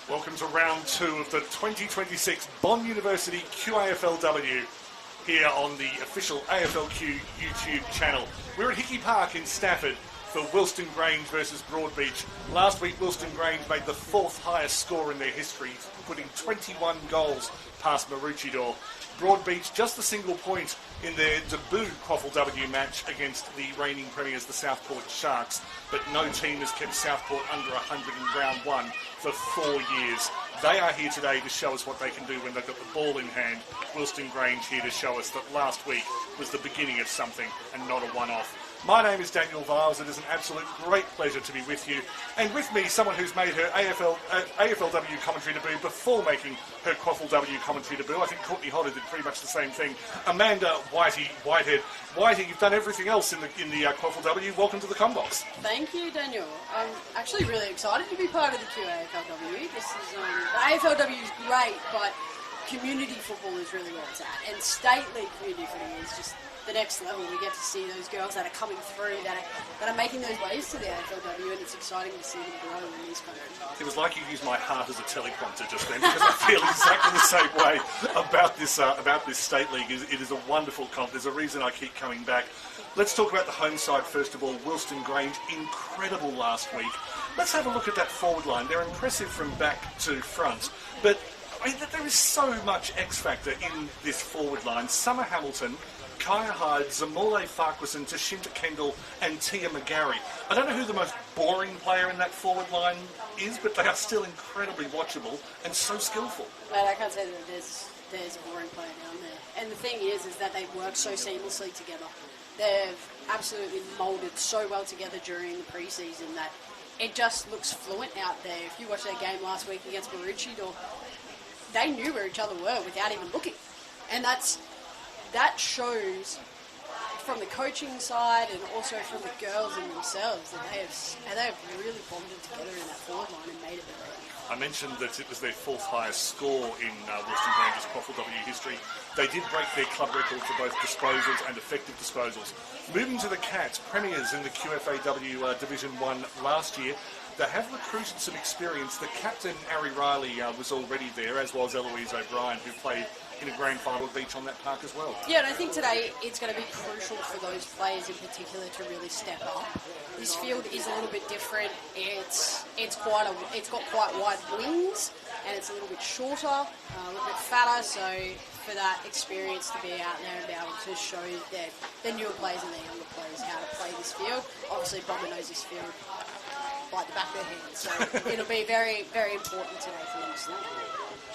Welcome to round 2 of the 2026 Bond University QAFLW here on the official AFLQ YouTube channel. We're at Hickey Park in Stafford for Wilston Grange versus Broadbeach. Last week, Wilston Grange made the 4th highest score in their history, putting 21 goals past Maroochydore. Broadbeach just a single point in their debut QAFLW match against the reigning premiers, the Southport Sharks, but no team has kept Southport under 100 in round 1 for 4 years. They are here today to show us what they can do when they've got the ball in hand. Wilston Grange here to show us that last week was the beginning of something and not a one-off. My name is Daniel Viles. It is an absolute great pleasure to be with you. And with me, someone who's made her AFLW commentary debut before making her QAFLW commentary debut. I think Courtney Hodder did pretty much the same thing. Amanda Whitehead. Whitey, you've done everything else in the QAFLW. Welcome to the Combox. Thank you, Daniel. I'm actually really excited to be part of the QAFLW. This is the AFLW is great, but community football is really where it's at. And state league community football is just the next level. We get to see those girls that are coming through, that are making those ways to the AFLW, and it's exciting to see them grow in these countries. It was like you used my heart as a teleprompter just then, because I feel exactly the same way about this state league. It is a wonderful comp. There's a reason I keep coming back. Let's talk about the home side first of all. Wilston Grange, incredible last week. Let's have a look at that forward line. They're impressive from back to front, but I mean, there is so much X factor in this forward line. Summer Hamilton, Kaya Hyde, Zamole Farquharson, Tashinta Kendall and Tia McGarry. I don't know who the most boring player in that forward line is, but they are still incredibly watchable and so skillful. Well, I can't say that there's a boring player down there. And the thing is that they work so seamlessly together. They've absolutely moulded so well together during the pre-season that it just looks fluent out there. If you watch their game last week against Maroochydore, they knew where each other were without even looking. And that shows from the coaching side and also from the girls and themselves that they have really bonded together in that forward line and made it better. I mentioned that it was their 4th highest score in Wilston Grange's QAFLW history. They did break their club record for both disposals and effective disposals. Moving to the Cats, premiers in the QFAW Division 1 last year, they have recruited some experience. The captain, Ari Riley, was already there, as was Eloise O'Brien, who played in a grand final beach on that park as well. Yeah, and I think today it's going to be crucial for those players in particular to really step up. This field is a little bit different. It's got quite wide wings, and it's a little bit shorter, a little bit fatter. So for that experience to be out there and be able to show the newer players and the younger players how to play this field. Obviously, Bomber knows this field like the back of their hand, so it'll be very, very important today for them to start.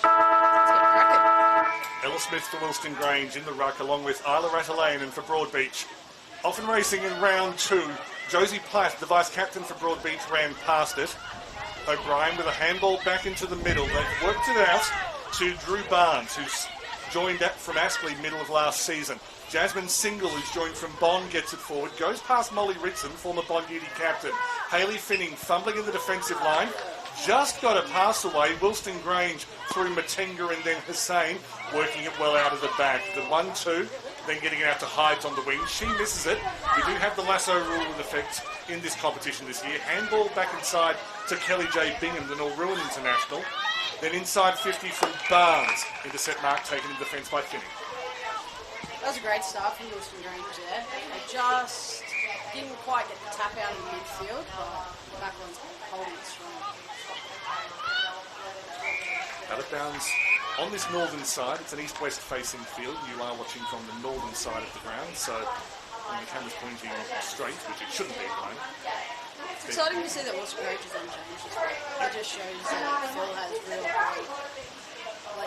Let's get cracking. Ella Smith for Wilston Grange in the ruck, along with Isla Ratalainen for Broadbeach. Often racing in round 2. Josie Platt, the vice-captain for Broadbeach, ran past it. O'Brien with a handball back into the middle. They've worked it out to Drew Barnes, who's joined from Aspley middle of last season. Jasmine Single, who's joined from Bond, gets it forward, goes past Molly Ritson, former Bond Beauty captain. Hayley Finning fumbling in the defensive line. Just got a pass away. Wilston Grange through Matenga and then Hussain, working it well out of the back. The 1-2, then getting it out to Hyde on the wing. She misses it. We do have the lasso rule in effect in this competition this year. Handball back inside to Kelly J. Bingham, the Norruin international. Then inside 50 from Barnes. Intercept mark taken in defence by Finning. That was a great start from Wilston Grange there. They just didn't quite get the tap out of the midfield, but the back one's holding it strong. Out of bounds on this northern side. It's an east-west facing field. You are watching from the northern side of the ground, so when the camera's pointing straight, which it shouldn't be at the moment. It's exciting to see that Wilston Grange is unchanged as well. It just shows that Phil has real great,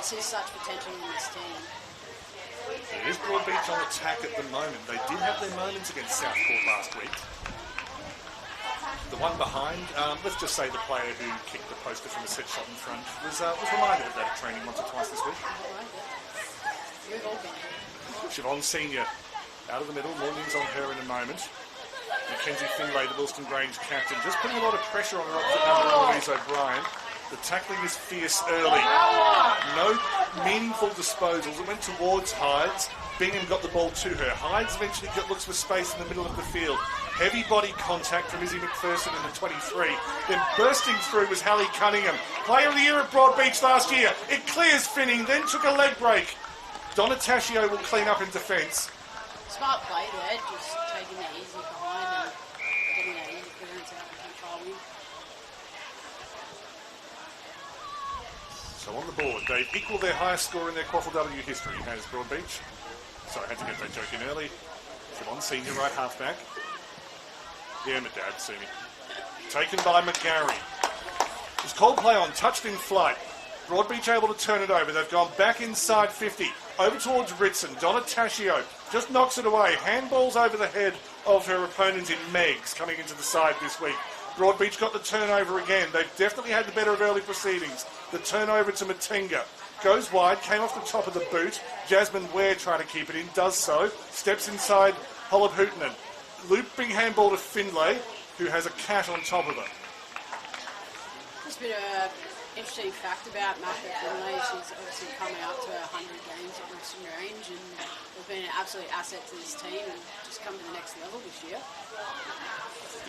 sees such potential in this team. It is Broadbeach on attack at the moment. They did have their moments against Southport last week. The one behind, let's just say the player who kicked the poster from a set shot in front was reminded of that at training once or twice this week. Siobhan Senior out of the middle. Morning's on her in a moment. Mackenzie Finlay, the Wilston Grange captain, just putting a lot of pressure on her opposite number, Eloise O'Brien. The tackling is fierce early. No meaningful disposals. It went towards Hydes. Bingham got the ball to her. Hydes eventually looks for space in the middle of the field. Heavy body contact from Izzy McPherson in the 23. Then bursting through was Hallie Cunningham. Player of the year at Broadbeach last year. It clears Finning, then took a leg break. Donataccio will clean up in defence. Smart play there, just taking it easy behind and getting that easy clearance out and controlling. So on the board, they've equalled their highest score in their QAFLW history, has Broadbeach. Sorry, I had to get that joke in early. Siobhan, senior right halfback. Yeah, my dad, see me. Taken by McGarry. It's called play on, touched in flight. Broadbeach able to turn it over. They've gone back inside 50. Over towards Ritson. Donataccio just knocks it away. Handballs over the head of her opponent in Meggs coming into the side this week. Broadbeach got the turnover again. They've definitely had the better of early proceedings. The turnover to Matenga. Goes wide, came off the top of the boot. Jasmine Ware trying to keep it in, does so. Steps inside Holland Hootenan. Looping handball to Finlay, who has a cat on top of her. Just a bit of an interesting fact about Martha Finlay. She's obviously coming up to 100 games at Wilston Grange and has been an absolute asset to this team and just come to the next level this year.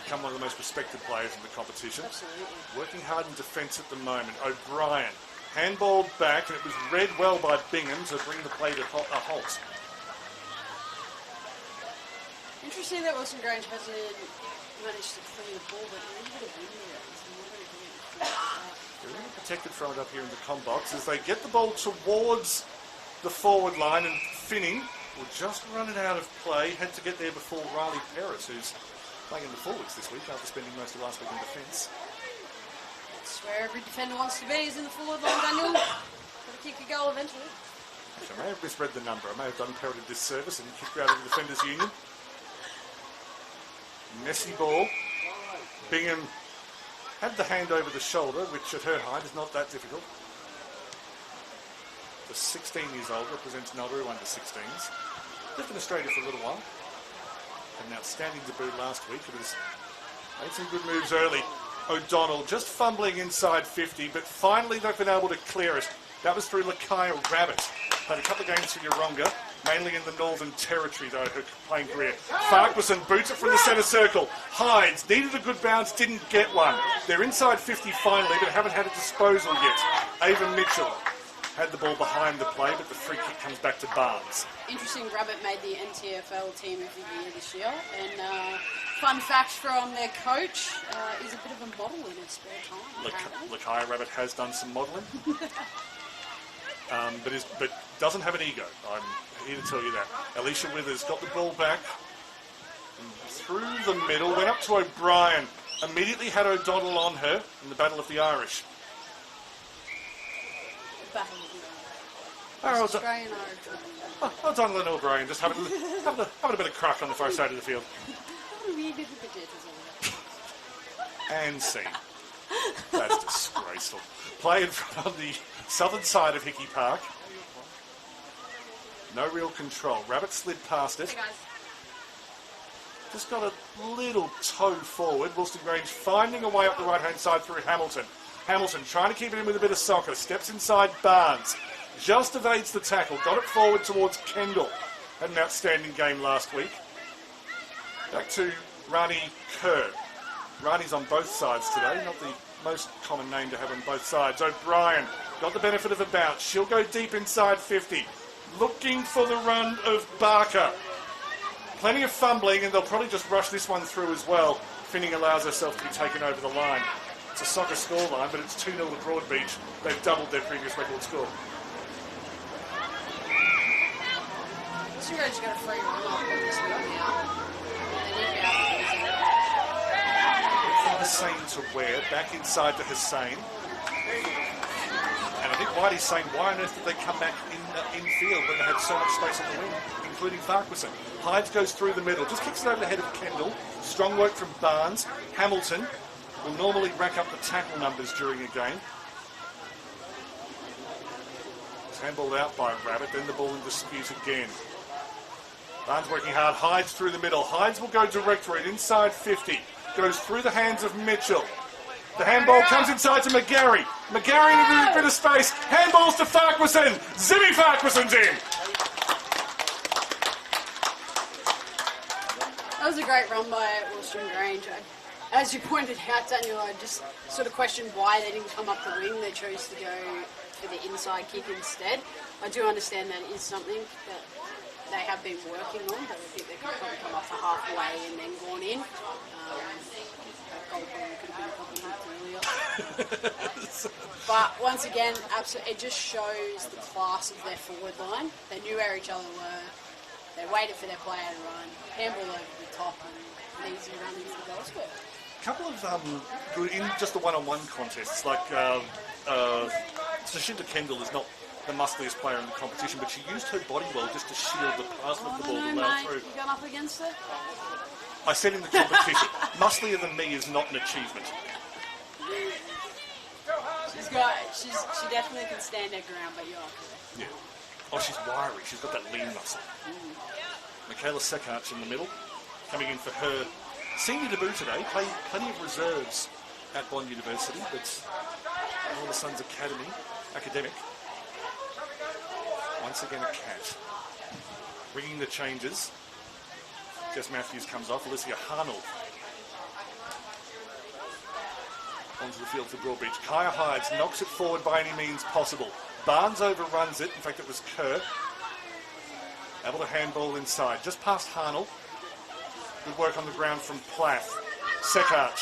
Become one of the most respected players in the competition. Absolutely. Working hard in defence at the moment. O'Brien handballed back, and it was read well by Bingham to bring the play to a halt. Interesting that Wilston Grange hasn't managed to clear the ball, but a little bit of wind there. So I'm not going to get it. They're really protected from it up here in the com box as they get the ball towards the forward line, and Finning will just run it out of play. Had to get there before Riley Perez, who's playing in the forwards this week after spending most of last week in defence. That's where every defender wants to be, is in the forward line, Daniel. Got to kick a goal eventually. I may have misread the number. I may have done Perez a disservice and kicked her out of the defenders' union. Messy ball. Bingham had the hand over the shoulder, which at her height is not that difficult. The 16 years old represents Nauru under 16s. Lived in Australia for a little while. Had an outstanding debut last week. It has made some good moves early. O'Donnell just fumbling inside 50, but finally they've been able to clear it. That was through Lakaya Rabbit. Played a couple of games for Yeronga, mainly in the Northern Territory, though, her playing career. Farquharson boots it from the centre circle. Hydes needed a good bounce, didn't get one. They're inside 50 finally, but haven't had a disposal yet. Ava Mitchell had the ball behind the play, but the free kick comes back to Barnes. Interesting, Rabbit made the NTFL team of the year this year. And fun fact from their coach, is a bit of a model in his spare time. Lakaya Rabbit has done some modelling. But doesn't have an ego. I'm here to tell you that. Alicia Withers got the ball back and through the middle, went up to O'Brien, immediately had O'Donnell on her in the Battle of the Irish. Battle of the Irish. Australian Irish. O'Donnell and O'Brien just having a bit of crack on the far side of the field. And scene. That's disgraceful. Play in front of the southern side of Hickey Park. No real control. Rabbit slid past it. Hey guys. Just got a little toe forward. Wilston Grange finding a way up the right-hand side through Hamilton. Hamilton trying to keep it in with a bit of soccer. Steps inside Barnes. Just evades the tackle. Got it forward towards Kendall. Had an outstanding game last week. Back to Rani Kerr. Rani's on both sides today. Not the most common name to have on both sides. O'Brien got the benefit of a bounce. She'll go deep inside 50. Looking for the run of Barker. Plenty of fumbling, and they'll probably just rush this one through as well. Finning allows herself to be taken over the line. It's a soccer scoreline, but it's 2-0 to Broadbeach. They've doubled their previous record score. Wilston Grange's got a free run off this week now. They need to be able to use it. Hussein to Ware, back inside to Hussein. And I think Whitey's saying, why on earth did they come back in field when they had so much space on the wing, including Farquharson? Hydes goes through the middle, just kicks it over the head of Kendall. Strong work from Barnes. Hamilton will normally rack up the tackle numbers during a game. It's handballed out by Rabbit, then the ball in dispute again. Barnes working hard, Hydes through the middle. Hydes will go direct for it, inside 50. Goes through the hands of Mitchell. The handball comes inside to McGarry. McGarry in a bit of space. Handballs to Farquharson. Zimmy Farquharson's in. great run by Wilston Grange. As you pointed out, Daniel, I just sort of questioned why they didn't come up the wing. They chose to go for the inside kick instead. I do understand that it is something that they have been working on, but I think they could probably come up for halfway and then gone in. That goal probably could have been a couple of minutes earlier. But once again, absolutely, it just shows the class of their forward line. They knew where each other were. They waited for their player to run, handball over the top, and easy run into the goal square. Couple of good in just the one-on-one contests. Like Sashinda Kendall is not the muscliest player in the competition, but she used her body well just to shield the pass of the ball to allow through. You gone up against her? I said in the competition, musclier than me is not an achievement. She definitely can stand her ground, but you're correct. Yeah. Oh, she's wiry. She's got that lean muscle. Michaela Sekarch in the middle, coming in for her senior debut today. Played plenty of reserves at Bond University, but all the Suns academic. Once again a cat. Bringing the changes. Jess Matthews comes off. Alicia Harnell onto the field for Broadbeach. Kaya Hides knocks it forward by any means possible. Barnes overruns it. In fact, it was Kerr. Able to handball inside. Just past Harnell. Good work on the ground from Plath. Sekarch.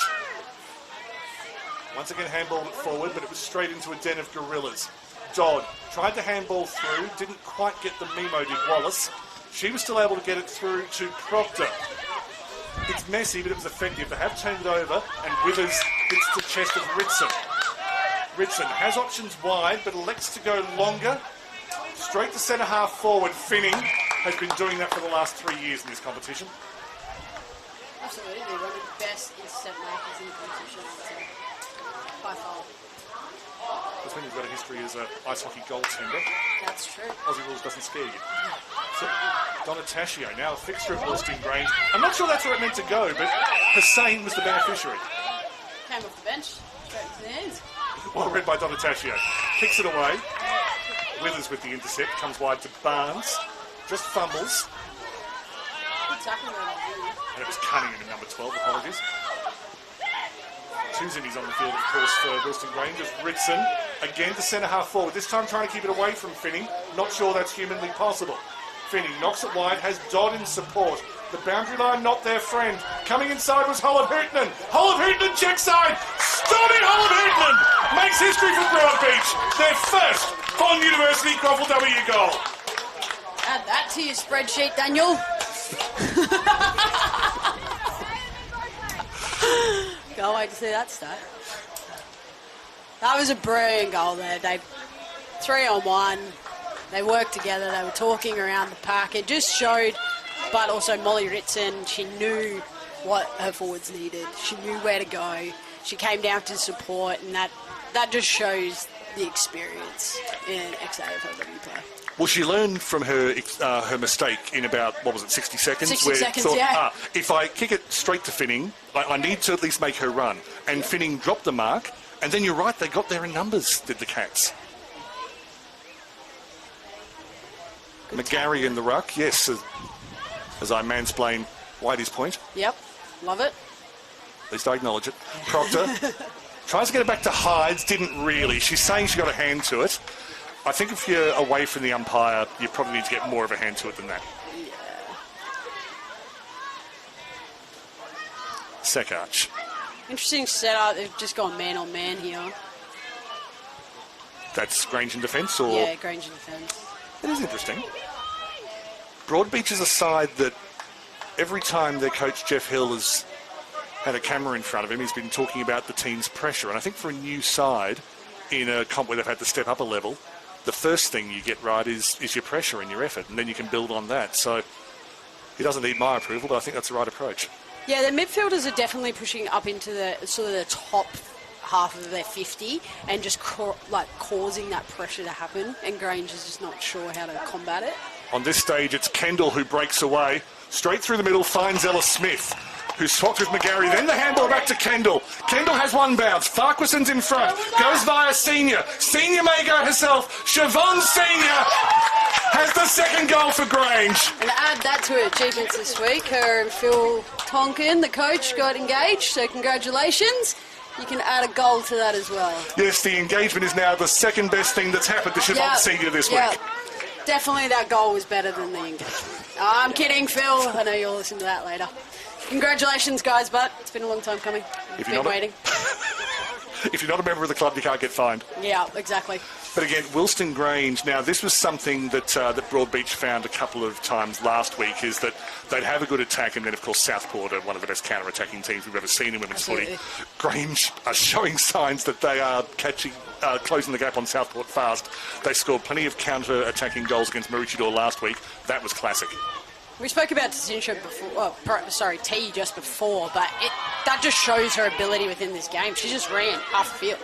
Once again handballed it forward, but it was straight into a den of gorillas. Dodd tried to handball through. Didn't quite get the memo, did Wallace. She was still able to get it through to Proctor. It's messy, but it was effective. They have turned it over, and Withers hits the chest of Ritson. Ritson has options wide, but elects to go longer. Straight to centre half forward. Finning has been doing that for the last 3 years in this competition. Absolutely, one of the best intercept makers in the competition, I would say. By far. That's when you've got a history as an ice hockey goaltender. That's true. Aussie rules doesn't scare you. So, Donataccio, now a fixture at Wilston Grange. I'm not sure that's where it meant to go, but Hussain was the beneficiary. Came off the bench, straight into the hands. Well read by Donataccio. Kicks it away. Withers with the intercept, comes wide to Barnes. Just fumbles. Good tackle there. And it was Cunningham in number 12, apologies. Two Zimmies on the field, of course, for Wilston Grange. Just Ritson, again to centre half forward. This time trying to keep it away from Finning. Not sure that's humanly possible. Finning knocks it wide, has Dodd in support. The boundary line not their friend. Coming inside was Holland Hooten. Holland Hooten check side. Stunning Holland Hooten makes history for Broadbeach. Their first Bond University QAFLW goal. Add that to your spreadsheet, Daniel. Can't wait to see that stat. That was a brilliant goal there. They 3-on-1. They worked together. They were talking around the pack. It just showed, but also Molly Ritson, she knew what her forwards needed. She knew where to go. She came down to support, and that just shows the experience in ex-AFLW play. Well, she learned from her mistake in about, 60 seconds? 60 seconds, yeah. If I kick it straight to Finning, I need to at least make her run. And Finning dropped the mark, and then you're right, they got there in numbers, did the Cats. McGarry in the ruck, yes, as I mansplain Whitey's point. Yep, love it. At least I acknowledge it. Proctor tries to get it back to Hides, didn't really. She's saying she got a hand to it. I think if you're away from the umpire, you probably need to get more of a hand to it than that. Yeah. Sekarch. Interesting setup. They've just gone man on man here. That's Grange in defence, or? Yeah, Grange in defence. It is interesting. Broadbeach is a side that every time their coach Jeff Hill has had a camera in front of him, he's been talking about the team's pressure. And I think for a new side in a comp where they've had to step up a level, the first thing you get right is your pressure and your effort, and then you can build on that. So he doesn't need my approval, but I think that's the right approach. Yeah, the midfielders are definitely pushing up into the sort of the top half of their 50 and just causing that pressure to happen, and Grange is just not sure how to combat it. On this stage, it's Kendall who breaks away. Straight through the middle, finds Ella Smith, who swapped with McGarry. Then the handball back to Kendall. Kendall has one bounce. Farquharson's in front. Goes via Senior. Senior may go herself. Siobhan Senior has the second goal for Grange. And add that to her achievements this week. Her and Phil Tonkin, the coach, got engaged, so congratulations. You can add a goal to that as well. Yes, the engagement is now the second best thing that's happened to Siobhan Senior this week. Definitely that goal was better than the engagement. I'm kidding, Phil. I know you'll listen to that later. Congratulations, guys, but it's been a long time coming. If been waiting. If you're not a member of the club, you can't get fined. Yeah, exactly. But again, Wilston Grange, now this was something that that Broadbeach found a couple of times last week, is that they'd have a good attack, and then, of course, Southport are one of the best counter-attacking teams we've ever seen in women's footy. Grange are showing signs that they are closing the gap on Southport fast. They scored plenty of counter-attacking goals against Maroochydore last week. That was classic. We spoke about Tasincha before, T just before, but that just shows her ability within this game. She just ran half the field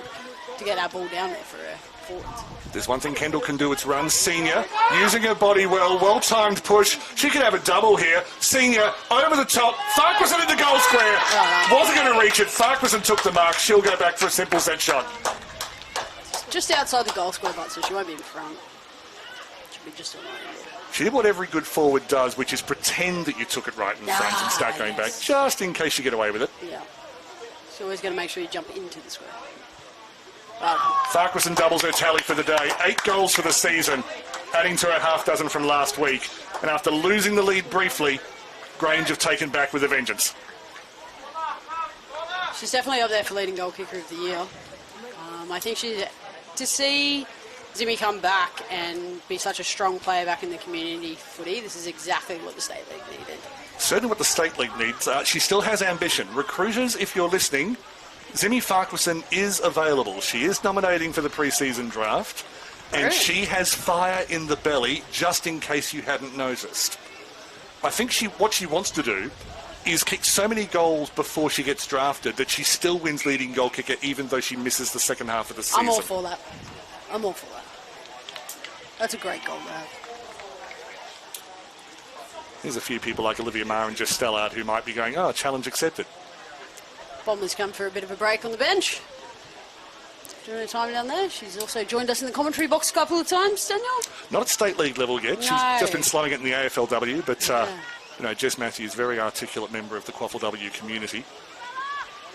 to get that ball down there for her forwards. There's one thing Kendall can do, it's run. Senior, using her body well-timed push. She could have a double here. Senior, over the top. Farquharson in the goal square. Wasn't going to reach it. Farquharson took the mark. She'll go back for a simple set shot. Just outside the goal square, but so she won't be in front. She'll be just on the end. She did what every good forward does, which is pretend that you took it right in front and start going back, just in case you get away with it. Yeah. She's always going to make sure you jump into the square. Farquharson doubles her tally for the day. 8 goals for the season, adding to her half dozen from last week. And after losing the lead briefly, Grange have taken back with a vengeance. She's definitely up there for leading goal kicker of the year. I think to see Zimmy come back and be such a strong player back in the community footy, this is exactly what the State League needed. Certainly what the State League needs. She still has ambition. Recruiters, if you're listening, Zimmy Farquharson is available. She is nominating for the pre-season draft, and she has fire in the belly, just in case you hadn't noticed. I think what she wants to do is kick so many goals before she gets drafted that she still wins leading goal kicker even though she misses the second half of the season. I'm all for that. That's a great goal to have. There's a few people like Olivia Marr and Jess Stellard who might be going, challenge accepted. Bomley's come for a bit of a break on the bench. During her time down there, she's also joined us in the commentary box a couple of times, Daniel. Not at state league level yet. No. She's just been slumming it in the AFLW, but Jess Matthews, very articulate member of the QAFLW community,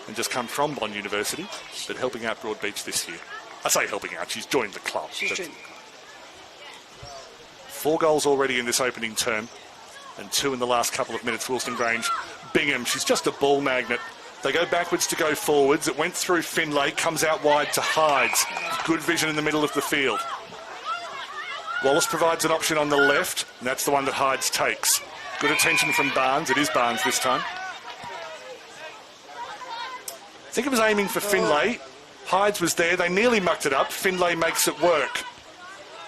and just come from Bond University, but helping out Broadbeach this year. I say helping out, she's joined the club. She's joined the club. 4 goals already in this opening term, and 2 in the last couple of minutes. Wilston Grange, Bingham, she's just a ball magnet. They go backwards to go forwards. It went through Finlay, comes out wide to Hydes. Good vision in the middle of the field. Wallace provides an option on the left, and that's the one that Hydes takes. Good attention from Barnes. It is Barnes this time. I think it was aiming for Finlay. Hydes was there. They nearly mucked it up. Finlay makes it work.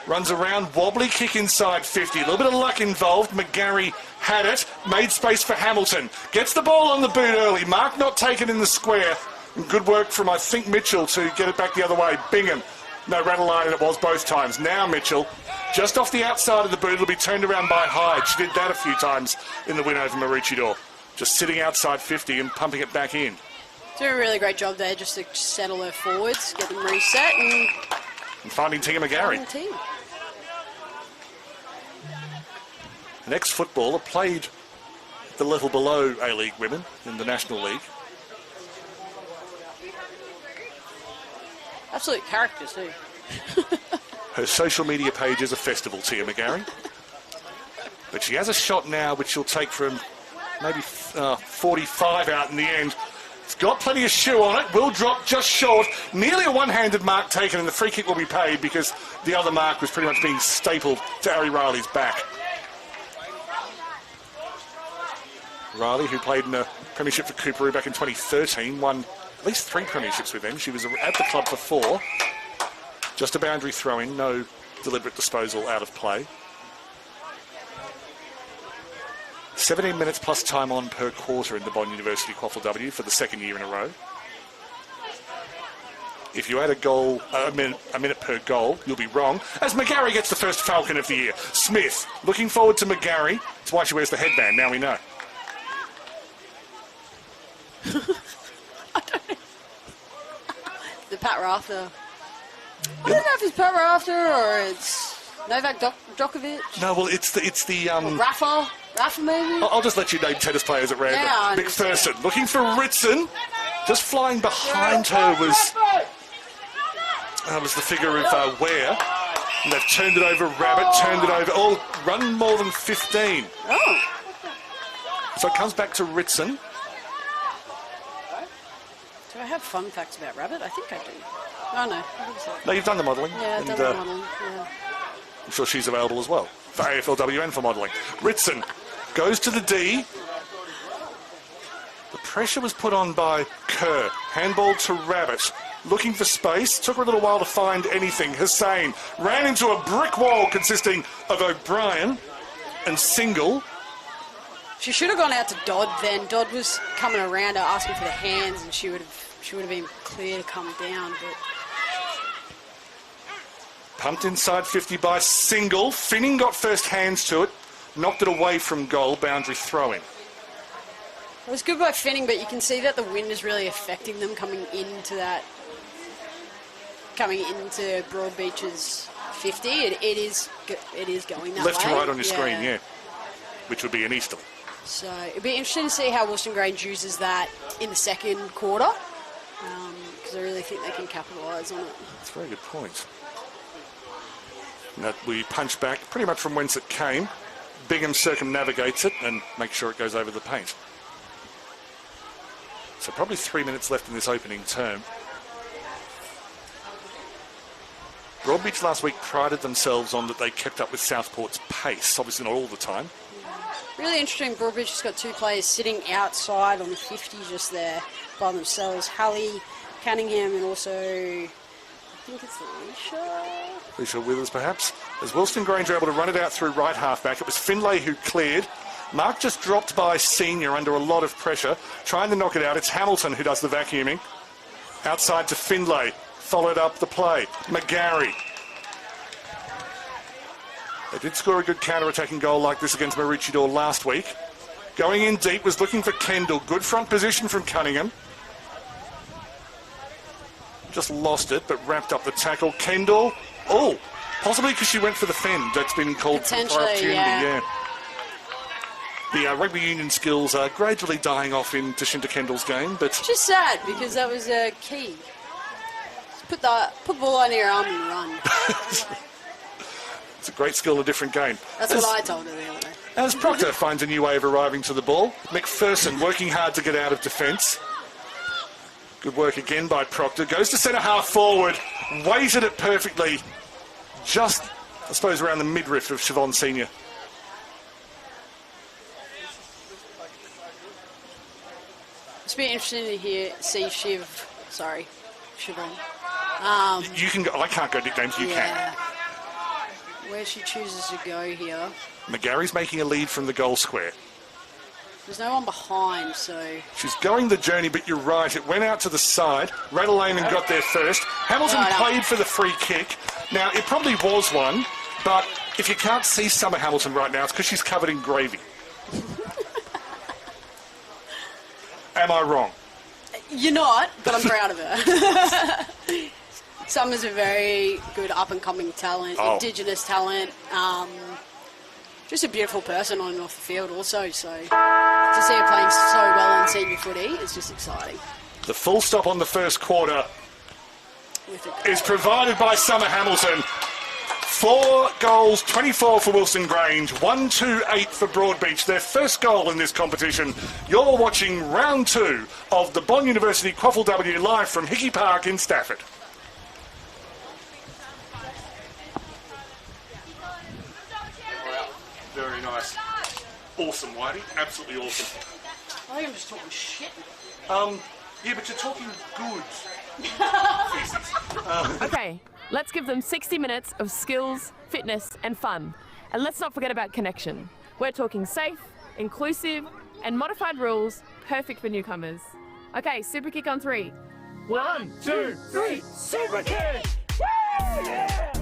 Runs around, wobbly kick inside 50. A little bit of luck involved. McGarry had it. Made space for Hamilton. Gets the ball on the boot early. Mark not taken in the square. And good work from, I think, Mitchell to get it back the other way. Bingham. No, Rattline it was both times. Now Mitchell. Just off the outside of the boot. It'll be turned around by Hyde. She did that a few times in the win over Maroochydore. Just sitting outside 50 and pumping it back in. Doing a really great job there just to settle her forwards, get them reset and finding Tia McGarry. An ex-footballer, played the level below A-League women in the National League. Absolute characters too. Her social media page is a festival, Tia McGarry. But she has a shot now which she'll take from maybe 45 out in the end. It's got plenty of shoe on it, will drop just short. Nearly a one-handed mark taken, and the free kick will be paid because the other mark was pretty much being stapled to Ari Riley's back. Riley, who played in a premiership for Cooperoo back in 2013, won at least 3 premierships with them. She was at the club for 4. Just a boundary throw-in, no deliberate disposal out of play. 17 minutes plus time on per quarter in the Bond University QAFLW for the second year in a row. If you add a minute per goal, you'll be wrong. As McGarry gets the first Falcon of the year. Smith, looking forward to McGarry. That's why she wears the headband, now we know. I don't know. The Pat Rafter. I don't know if it's Pat Rafter or it's Novak Djokovic. No, well, it's the Rafa. Rafa maybe? I'll just let you name tennis players at random. Yeah, McPherson looking for Ritson. Just flying behind her was the figure of Ware. And they've turned it over, Rabbit, turned it over. Oh, run more than 15. Oh. So it comes back to Ritson. Do I have fun facts about Rabbit? I think I do. Oh, no. I think so. No, you've done the modelling. Yeah, I've done the modelling, yeah. I'm sure she's available as well for AFLW and for modelling. Ritson goes to the D. The pressure was put on by Kerr. Handball to Rabbit. Looking for space. Took her a little while to find anything. Hussain ran into a brick wall consisting of O'Brien and Single. She should have gone out to Dodd then. Dodd was coming around her asking for the hands, and she would have been clear to come down. But pumped inside 50 by Single. Finning got first hands to it. Knocked it away from goal. Boundary throw-in. it was good by Finning, but you can see that the wind is really affecting them coming into Broadbeach's 50. It is going that way. Left to right on your screen, yeah. Which would be an easterly. So it'd be interesting to see how Wilston Grange uses that in the second quarter, because I really think they can capitalise on it. That's a very good point. That we punch back pretty much from whence it came. Bingham circumnavigates it and makes sure it goes over the paint. So probably 3 minutes left in this opening term. Broadbeach last week prided themselves on that they kept up with Southport's pace, obviously not all the time. Really interesting, Broadbeach has got two players sitting outside on the 50 just there by themselves. Hallie Cunningham and also, I think it's Alicia Withers perhaps. As Wilston Grange are able to run it out through right half-back, it was Finlay who cleared. Mark just dropped by Senior under a lot of pressure, trying to knock it out. It's Hamilton who does the vacuuming. Outside to Finlay, followed up the play. McGarry. They did score a good counter-attacking goal like this against Maroochydore last week. Going in deep was looking for Kendall. Good front position from Cunningham. Just lost it, but wrapped up the tackle. Kendall, possibly because she went for the fend. That's been called for opportunity, yeah. The rugby union skills are gradually dying off in Tashinta Kendall's game, but... Just sad, because that was a key. Just put the ball under your arm and run. It's a great skill in a different game. That's what I told her the other day. As Proctor finds a new way of arriving to the ball, McPherson working hard to get out of defence. Good work again by Proctor. Goes to centre half forward, weighted it perfectly. Just, I suppose, around the midriff of Siobhan Senior. It's been interesting to see Siobhan. You can go, I can't go nicknames, you can. Where she chooses to go here. McGarry's making a lead from the goal square. There's no one behind, so... She's going the journey, but you're right. It went out to the side. Rattlehamen got there first. Hamilton played for the free kick. Now, it probably was one, but if you can't see Summer Hamilton right now, it's because she's covered in gravy. Am I wrong? You're not, but I'm proud of her. Summer's a very good up-and-coming talent, Indigenous talent. Just a beautiful person on and off the field also, so to see her playing so well in senior footy is just exciting. The full stop on the first quarter is provided by Summer Hamilton. 4 goals, 24 for Wilston Grange, 1-2-8 for Broadbeach, their first goal in this competition. You're watching round 2 of the Bond University QAFLW live from Hickey Park in Stafford. Very nice. Awesome, Whitey. Absolutely awesome. I think I'm just talking shit. Yeah, but you're talking good. Okay, let's give them 60 minutes of skills, fitness and fun. And let's not forget about connection. We're talking safe, inclusive and modified rules, perfect for newcomers. Okay, super kick on 3. 1, 2, 3, super kick! Woo! Yeah!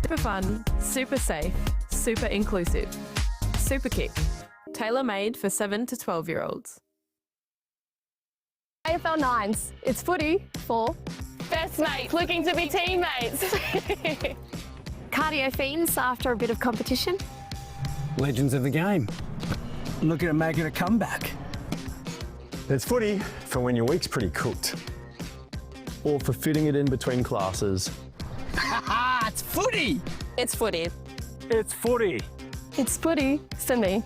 Super fun, super safe, super inclusive. Super Kick, tailor-made for 7 to 12-year-olds. AFL 9s, it's footy for Best mates looking to be teammates. cardio fiends after a bit of competition. legends of the game, looking at making a comeback. It's footy for when your week's pretty cooked. Or for fitting it in between classes. It's footy! It's footy. It's footy. It's footy for me.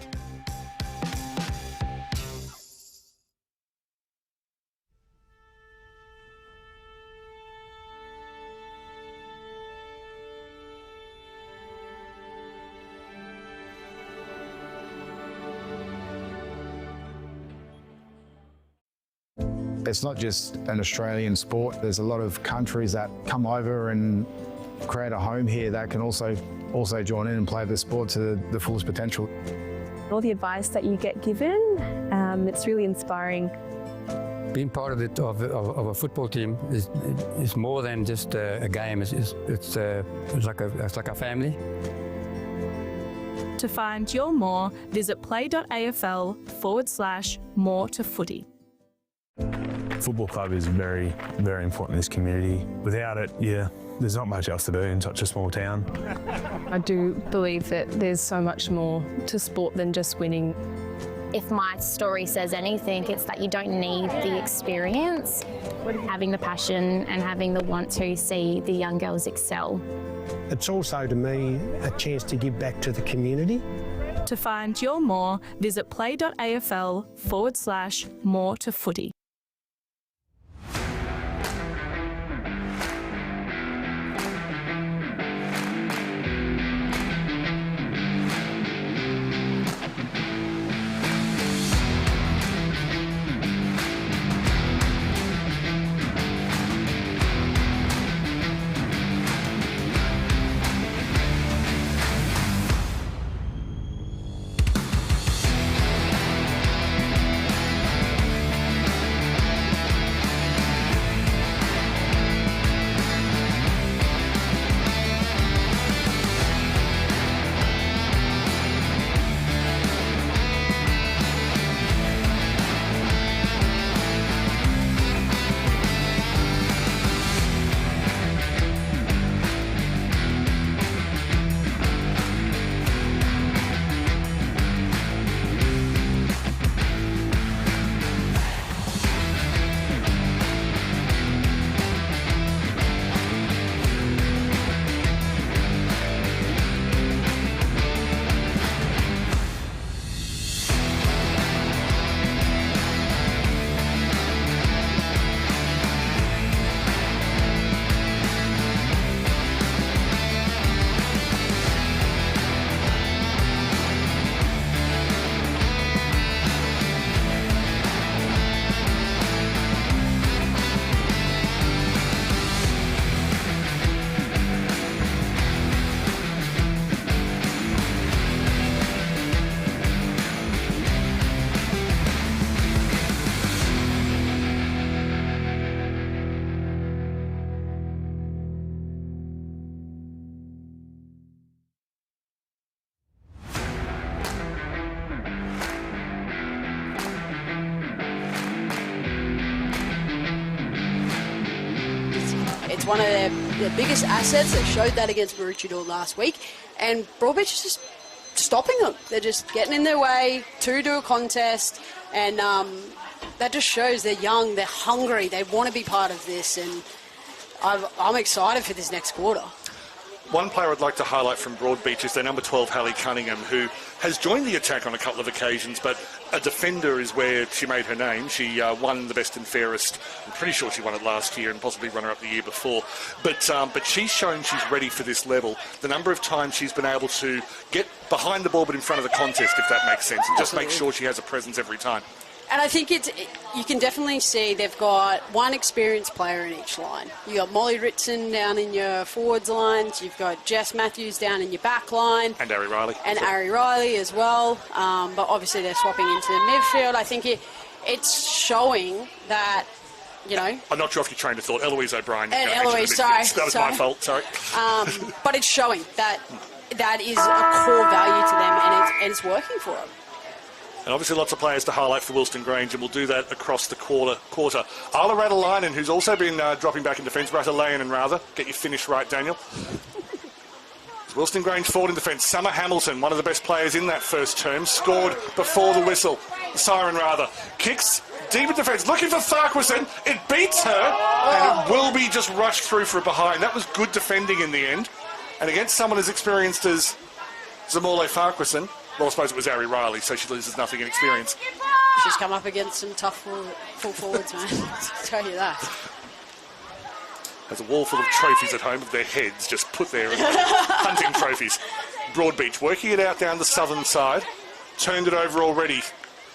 It's not just an Australian sport. There's a lot of countries that come over and create a home here that can also join in and play the sport to the fullest potential. All the advice that you get given, it's really inspiring. Being part of a football team is more than just a game. It's like a family. To find your more, visit play.afl/more to footy. Football club is very, very important in this community. Without it, there's not much else to do in such a small town. I do believe that there's so much more to sport than just winning. If my story says anything, it's that you don't need the experience, having the passion and having the want to see the young girls excel. It's also, to me, a chance to give back to the community. To find your more, visit play.afl/more to footy. It's one of their biggest assets. They showed that against Maroochydore last week, and Broadbeach is just stopping them. They're just getting in their way to do a contest, and that just shows they're young, they're hungry, they want to be part of this, and I'm excited for this next quarter. One player I'd like to highlight from Broadbeach is their number 12, Hallie Cunningham, who has joined the attack on a couple of occasions, but a defender is where she made her name. She won the best and fairest. I'm pretty sure she won it last year and possibly runner-up the year before. But she's shown she's ready for this level. The number of times she's been able to get behind the ball but in front of the contest, if that makes sense, and just make sure she has a presence every time. And I think you can definitely see they've got one experienced player in each line. You've got Molly Ritson down in your forwards lines. You've got Jess Matthews down in your back line. And Ari Riley. And Ari Riley as well. But obviously they're swapping into the midfield. I think it's showing that, you know... I'm not sure if you trained of thought. Eloise O'Brien. And Eloise, sorry. That was my fault, sorry. But it's showing that is a core value to them, and it's working for them. And obviously lots of players to highlight for Wilston Grange, and we'll do that across the quarter. Isla Ratalainen, who's also been dropping back in defence, Ratalainen rather. Get your finish right, Daniel. Wilston Grange forward in defence. Summer Hamilton, one of the best players in that first term, scored before the whistle. Siren, rather. Kicks deep in defence, looking for Farquharson. It beats her, and it will be just rushed through for a behind. That was good defending in the end. And against someone as experienced as Zamorle Farquharson, well, I suppose it was Ari Riley, so she loses nothing in experience. She's come up against some tough full forwards, man. I'll tell you that. Has a wall full of trophies at home of their heads just put there as hunting trophies. Broadbeach working it out down the southern side. Turned it over already.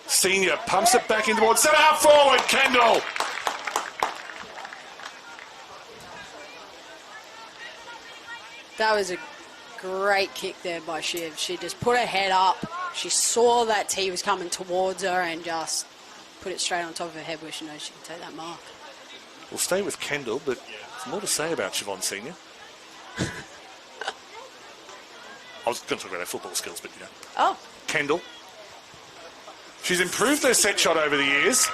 Senior pumps it back in towards centre half forward. Kendall. That was a great kick there by Shiv. She just put her head up. She saw that tee was coming towards her and just put it straight on top of her head where she knows she can take that mark. We'll stay with Kendall, but there's more to say about Siobhan Senior. I was going to talk about her football skills, but you know. Oh. Kendall. She's improved her set shot over the years.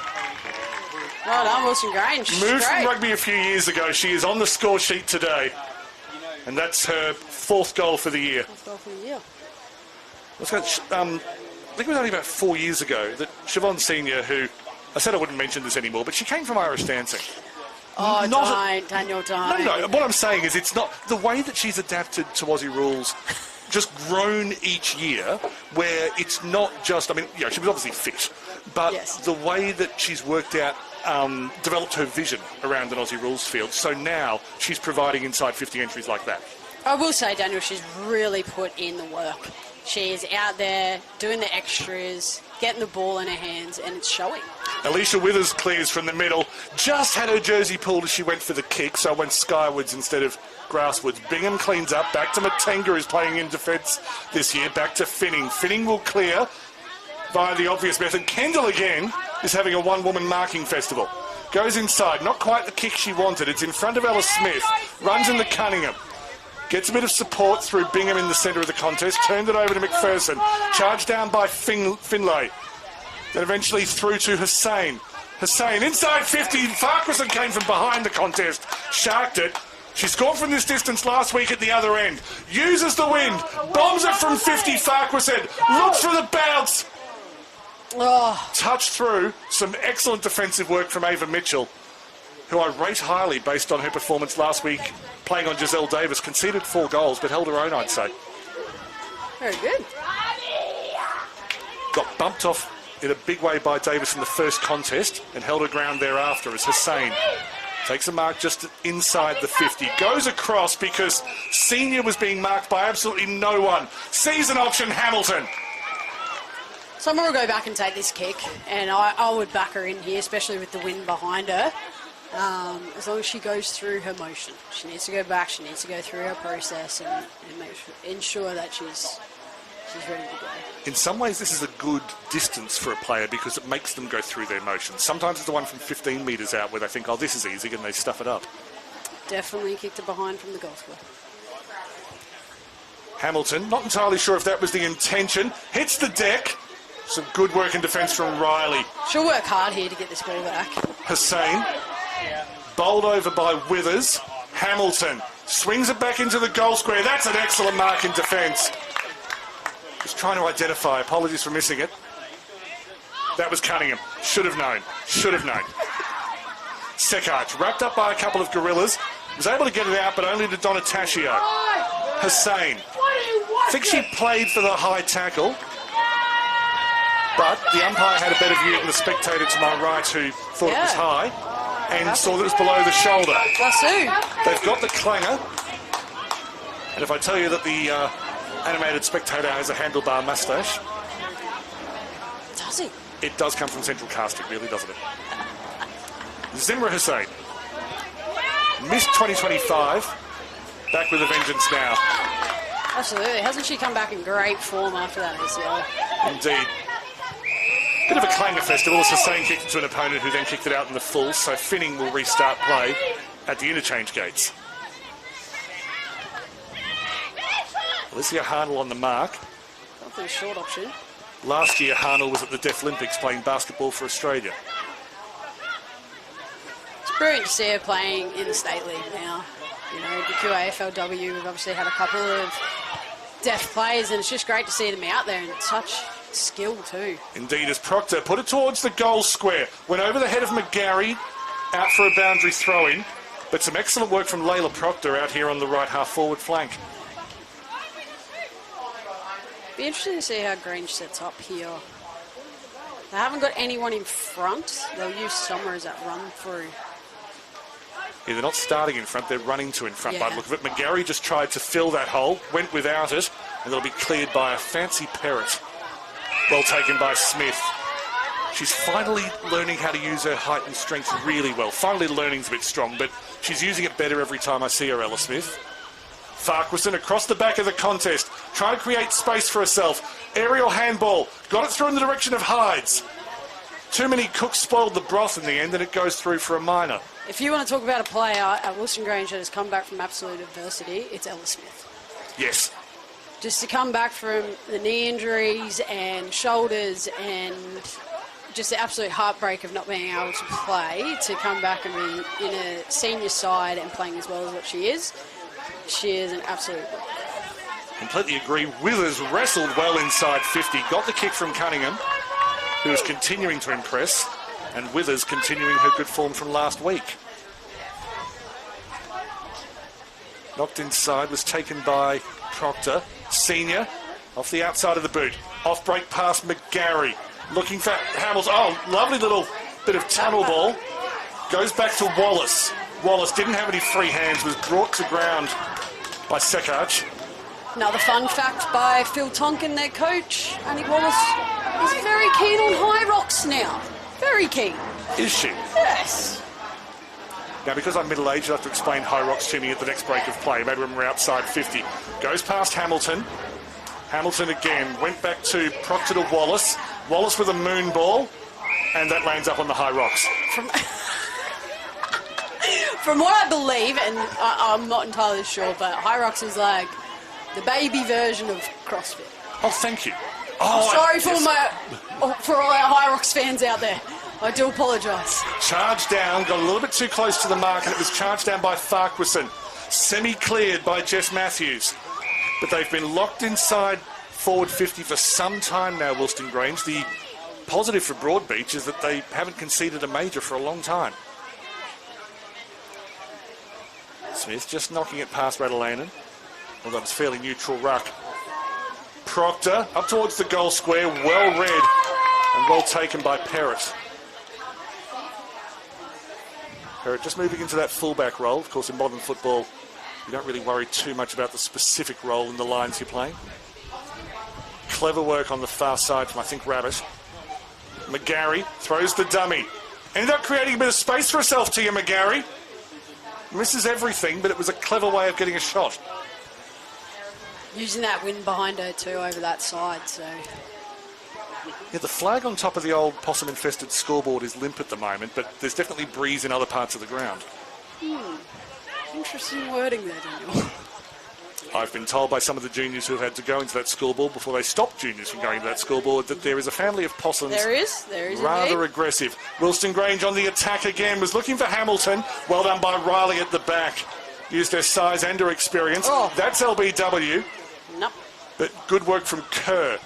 Well done, Wilson Grange. Moved from rugby a few years ago. She is on the score sheet today. And that's her 4th goal for the year. 4th goal for the year. Let's go. I think it was only about 4 years ago that Siobhan Senior, who, I said I wouldn't mention this anymore, but she came from Irish dancing. Oh, Daniel, don't. No. What I'm saying is it's not the way that she's adapted to Aussie rules, just grown each year, where it's not just, I mean, you know, she was obviously fit, but the way that she's worked out, developed her vision around an Aussie rules field. So now she's providing inside 50 entries like that. I will say, Daniel, she's really put in the work. She's out there doing the extras, getting the ball in her hands, and it's showing. Alicia Withers clears from the middle. Just had her jersey pulled as she went for the kick, so went skywards instead of grasswards. Bingham cleans up. Back to Matenga, who's playing in defence this year. Back to Finning. Finning will clear via the obvious method. Kendall again is having a one-woman marking festival. Goes inside. Not quite the kick she wanted. It's in front of Ella Smith. Runs into Cunningham. Gets a bit of support through Bingham in the centre of the contest. Turned it over to McPherson. Charged down by Finlay. Then eventually through to Hussain. Hussain inside 50. Farquharson came from behind the contest. Sharked it. She scored from this distance last week at the other end. Uses the wind. Bombs it from 50. Farquharson looks for the bounce. Touched through. Some excellent defensive work from Ava Mitchell, who I rate highly based on her performance last week playing on Giselle Davis. Conceded 4 goals, but held her own, I'd say. Very good. Got bumped off in a big way by Davis in the first contest and held her ground thereafter as Hussain takes a mark just inside the 50. Goes across because Senior was being marked by absolutely no one. Sees an option, Hamilton. Someone will go back and take this kick, and I would back her in here, especially with the wind behind her. As long as she goes through her motion. She needs to go back, she needs to go through her process and ensure that she's ready to go. In some ways, this is a good distance for a player because it makes them go through their motions. Sometimes it's the one from 15 metres out where they think, oh, this is easy, and they stuff it up. Definitely kicked it behind from the goal square. Hamilton, not entirely sure if that was the intention. Hits the deck. Some good work in defence from Riley. She'll work hard here to get this ball back. Hussain, bowled over by Withers. Hamilton swings it back into the goal square. That's an excellent mark in defence. Just trying to identify. Apologies for missing it. That was Cunningham. Should have known. Should have known. Sekart, wrapped up by a couple of gorillas. Was able to get it out, but only to Donataccio. Hussain. I think she played for the high tackle. But the umpire had a better view than the spectator to my right, who thought it was high and saw that it was below the shoulder. They've got the clanger. And if I tell you that the animated spectator has a handlebar moustache... Does he? It does come from Central Casting, really, doesn't it? Zimra Hussain. Missed 2025. Back with a vengeance now. Absolutely. Hasn't she come back in great form after that ACL? Indeed. Bit of a clanger festival as Hussain kicked it to an opponent who then kicked it out in the full, so Finning will restart play at the interchange gates. Alicia Harnell on the mark. Hopefully a short option. Last year Harnell was at the Deaf Olympics playing basketball for Australia. It's brilliant to see her playing in the State League now. You know, the QAFLW, we've obviously had a couple of deft players, and it's just great to see them out there and such skill too. Indeed, as Proctor put it towards the goal square. Went over the head of McGarry, out for a boundary throw-in. But some excellent work from Layla Proctor out here on the right half-forward flank. Be interesting to see how Grange sets up here. They haven't got anyone in front. They'll use Summer as that run-through. Yeah, they're not starting in front, they're running to in front by the look of it. McGarry just tried to fill that hole, went without it, and it'll be cleared by a fancy Parrott. Well taken by Smith. She's finally learning how to use her height and strength really well. Finally learning's a bit strong, but she's using it better every time I see her, Ella Smith. Farquharson across the back of the contest, trying to create space for herself. Aerial handball, got it through in the direction of Hydes. Too many cooks spoiled the broth in the end, and it goes through for a minor. If you want to talk about a player at Wilston Grange that has come back from absolute adversity, it's Ella Smith. Yes. Just to come back from the knee injuries and shoulders and just the absolute heartbreak of not being able to play, to come back and be in a senior side and playing as well as what she is an absolute rock. Completely agree. Withers wrestled well inside 50, got the kick from Cunningham, who is continuing to impress, and Withers continuing her good form from last week. Knocked inside, was taken by Proctor. Senior, off the outside of the boot. Off break past McGarry. Looking for Hamilton. Oh, lovely little bit of tunnel ball. Goes back to Wallace. Wallace didn't have any free hands, was brought to ground by Sekach. Another fun fact by Phil Tonkin, their coach. Annie Wallace is very keen on high rocks now. Very keen. Is she? Yes. Now, because I'm middle-aged, you'll have to explain high rocks to me at the next break of play, maybe when we're outside 50. Goes past Hamilton. Hamilton again, went back to Proctor to Wallace. Wallace with a moon ball, and that lands up on the high rocks. From what I believe, and I'm not entirely sure, but high rocks is like the baby version of CrossFit. Oh, thank you. Oh, sorry for all our high rocks fans out there. I do apologise. Charged down, got a little bit too close to the mark, and it was charged down by Farquharson. Semi-cleared by Jess Matthews. But they've been locked inside forward 50 for some time now, Wilston Grange. The positive for Broadbeach is that they haven't conceded a major for a long time. Smith just knocking it past Radalainen, although it's fairly neutral ruck. Proctor up towards the goal square, well read and well taken by Parrott. Parrott just moving into that fullback role. Of course, in modern football, you don't really worry too much about the specific role in the lines you're playing. Clever work on the far side from, I think, Rabbit. McGarry throws the dummy. Ended up creating a bit of space for herself, Tia McGarry. Misses everything, but it was a clever way of getting a shot. Using that wind behind her too over that side, so... Yeah, the flag on top of the old possum-infested scoreboard is limp at the moment, but there's definitely breeze in other parts of the ground. Interesting wording there, Daniel. I've been told by some of the juniors who have had to go into that scoreboard before they stopped juniors from going to that scoreboard that there is a family of possums. There is rather indeed. Aggressive. Wilston Grange on the attack again, was looking for Hamilton. Well done by Riley at the back. Used her size and her experience. Oh. That's LBW. Nope. But good work from Kerr.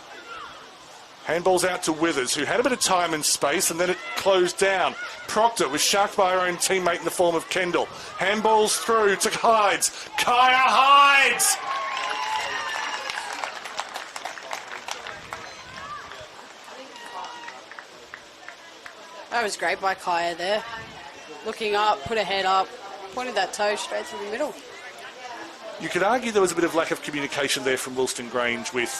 Handballs out to Withers, who had a bit of time and space, and then it closed down. Proctor was sharked by her own teammate in the form of Kendall. Handballs through to Hydes. Kaya Hydes! That was great by Kaya there. Looking up, put her head up, pointed that toe straight through the middle. You could argue there was a bit of lack of communication there from Wilston Grange with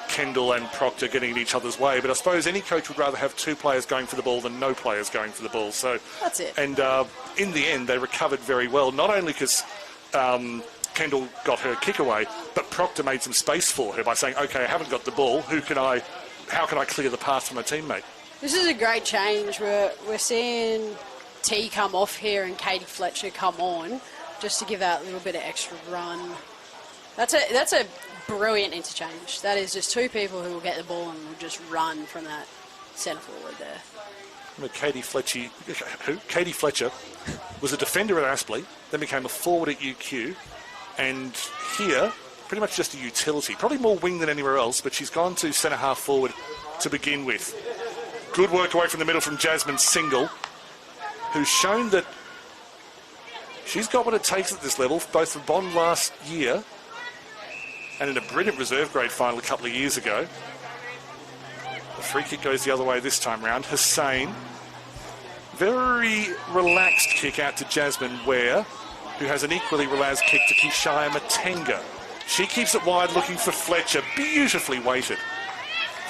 Kendall and Proctor getting in each other's way, but I suppose any coach would rather have two players going for the ball than no players going for the ball. So that's it. And in the end, they recovered very well, not only because Kendall got her kick away, but Proctor made some space for her by saying, OK, I haven't got the ball, how can I clear the path from my teammate? This is a great change. We're seeing T come off here and Katie Fletcher come on, just to give that little bit of extra run. That's a brilliant interchange. That is just two people who will get the ball and will just run from that centre forward there. Katie Fletcher was a defender at Aspley, then became a forward at UQ, and here pretty much just a utility. Probably more wing than anywhere else, but she's gone to centre half forward to begin with. Good work away from the middle from Jasmine Single, who's shown that she's got what it takes at this level, both for Bond last year and in a brilliant reserve grade final a couple of years ago. The free kick goes the other way this time round. Hussein, very relaxed kick out to Jasmine Ware, who has an equally relaxed kick to Kishaya Matenga. She keeps it wide looking for Fletcher, beautifully weighted.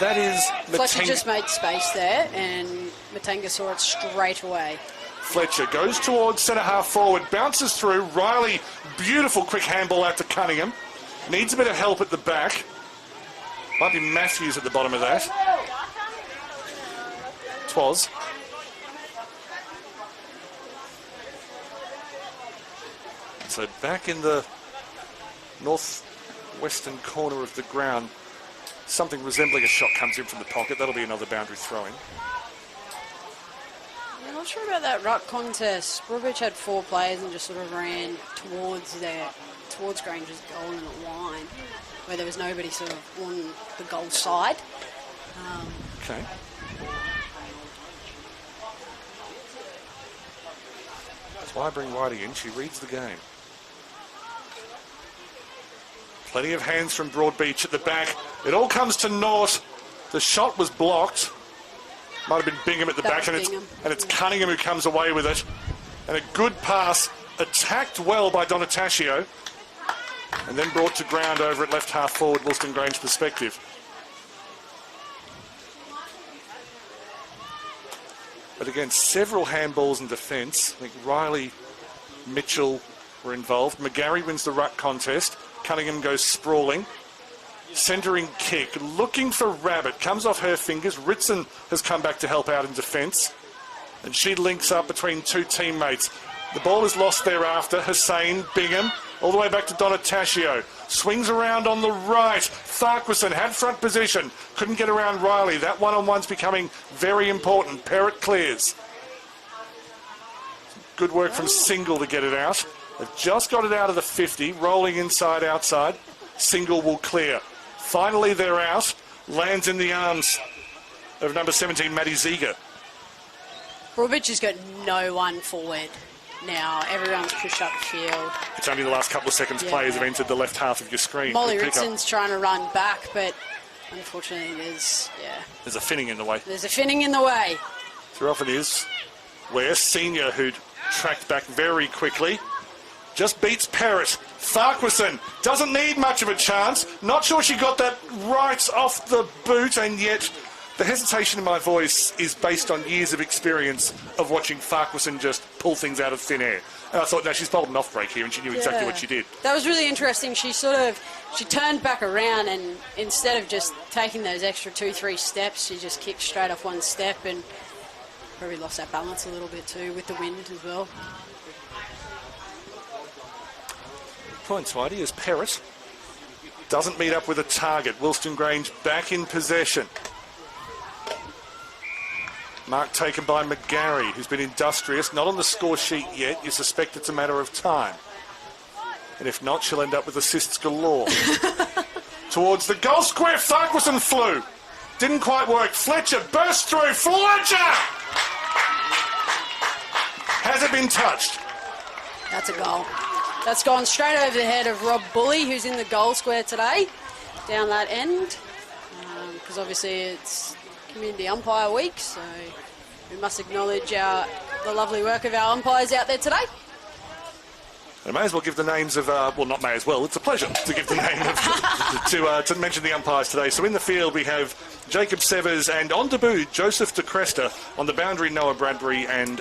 That is Matenga. Fletcher just made space there and Matenga saw it straight away. Fletcher goes towards centre half forward, bounces through. Riley, beautiful quick handball out to Cunningham. Needs a bit of help at the back. Might be Matthews at the bottom of that. Twas. So back in the northwestern corner of the ground, something resembling a shot comes in from the pocket. That'll be another boundary throw-in. I'm not sure about that ruck contest. Broadbeach had 4 players and just sort of ran towards Grange's goal in the line, where there was nobody sort of on the goal side. Okay. That's why I bring Whitey in. She reads the game. Plenty of hands from Broadbeach at the back. It all comes to naught. The shot was blocked. Might have been Bingham at the back, and it's Cunningham who comes away with it. And a good pass, attacked well by Donataccio, and then brought to ground over at left half forward, Wilston Grange perspective. But again, several handballs in defence. I think Riley, Mitchell were involved. McGarry wins the ruck contest. Cunningham goes sprawling. Centering kick, looking for Rabbit, comes off her fingers. Ritson has come back to help out in defence, and she links up between 2 teammates. The ball is lost thereafter. Hussein, Bingham, all the way back to Donataccio. Swings around on the right. Farquharson had front position, couldn't get around Riley. That one-on-one's becoming very important. Perrott clears. Good work from Single to get it out. They've just got it out of the 50, rolling inside, outside. Single will clear. Finally, they're out. Lands in the arms of number 17, Maddie Ziega. Broadbeach has got no one forward now. Everyone's pushed up the field. It's only the last couple of seconds players have entered the left half of your screen. Molly Ritson's trying to run back, but unfortunately there's a finning in the way. There's a finning in the way. There often is. Where Senior, who'd tracked back very quickly, just beats Perrott. Farquharson doesn't need much of a chance. Not sure she got that right off the boot, and yet the hesitation in my voice is based on years of experience of watching Farquharson just pull things out of thin air. And I thought, no, she's pulled an off break here, and she knew exactly what she did. That was really interesting. She turned back around, and instead of just taking those extra 2-3 steps, she just kicked straight off one step and probably lost that balance a little bit too with the wind as well. Points, Whitey, as Perrott doesn't meet up with a target. Wilston Grange back in possession. Mark taken by McGarry, who's been industrious. Not on the score sheet yet. You suspect it's a matter of time. And if not, she'll end up with assists galore. Towards the goal square, Farquharson flew. Didn't quite work. Fletcher burst through. Fletcher! Has it been touched? That's a goal. That's gone straight over the head of Rob Bully, who's in the goal square today, down that end. Because obviously it's Community Umpire Week, so we must acknowledge the lovely work of our umpires out there today. I may as well give the names of, well, not may as well, it's a pleasure to give the name of, to mention the umpires today. So in the field we have Jacob Severs, and on debut, Joseph De Cresta. On the boundary, Noah Bradbury and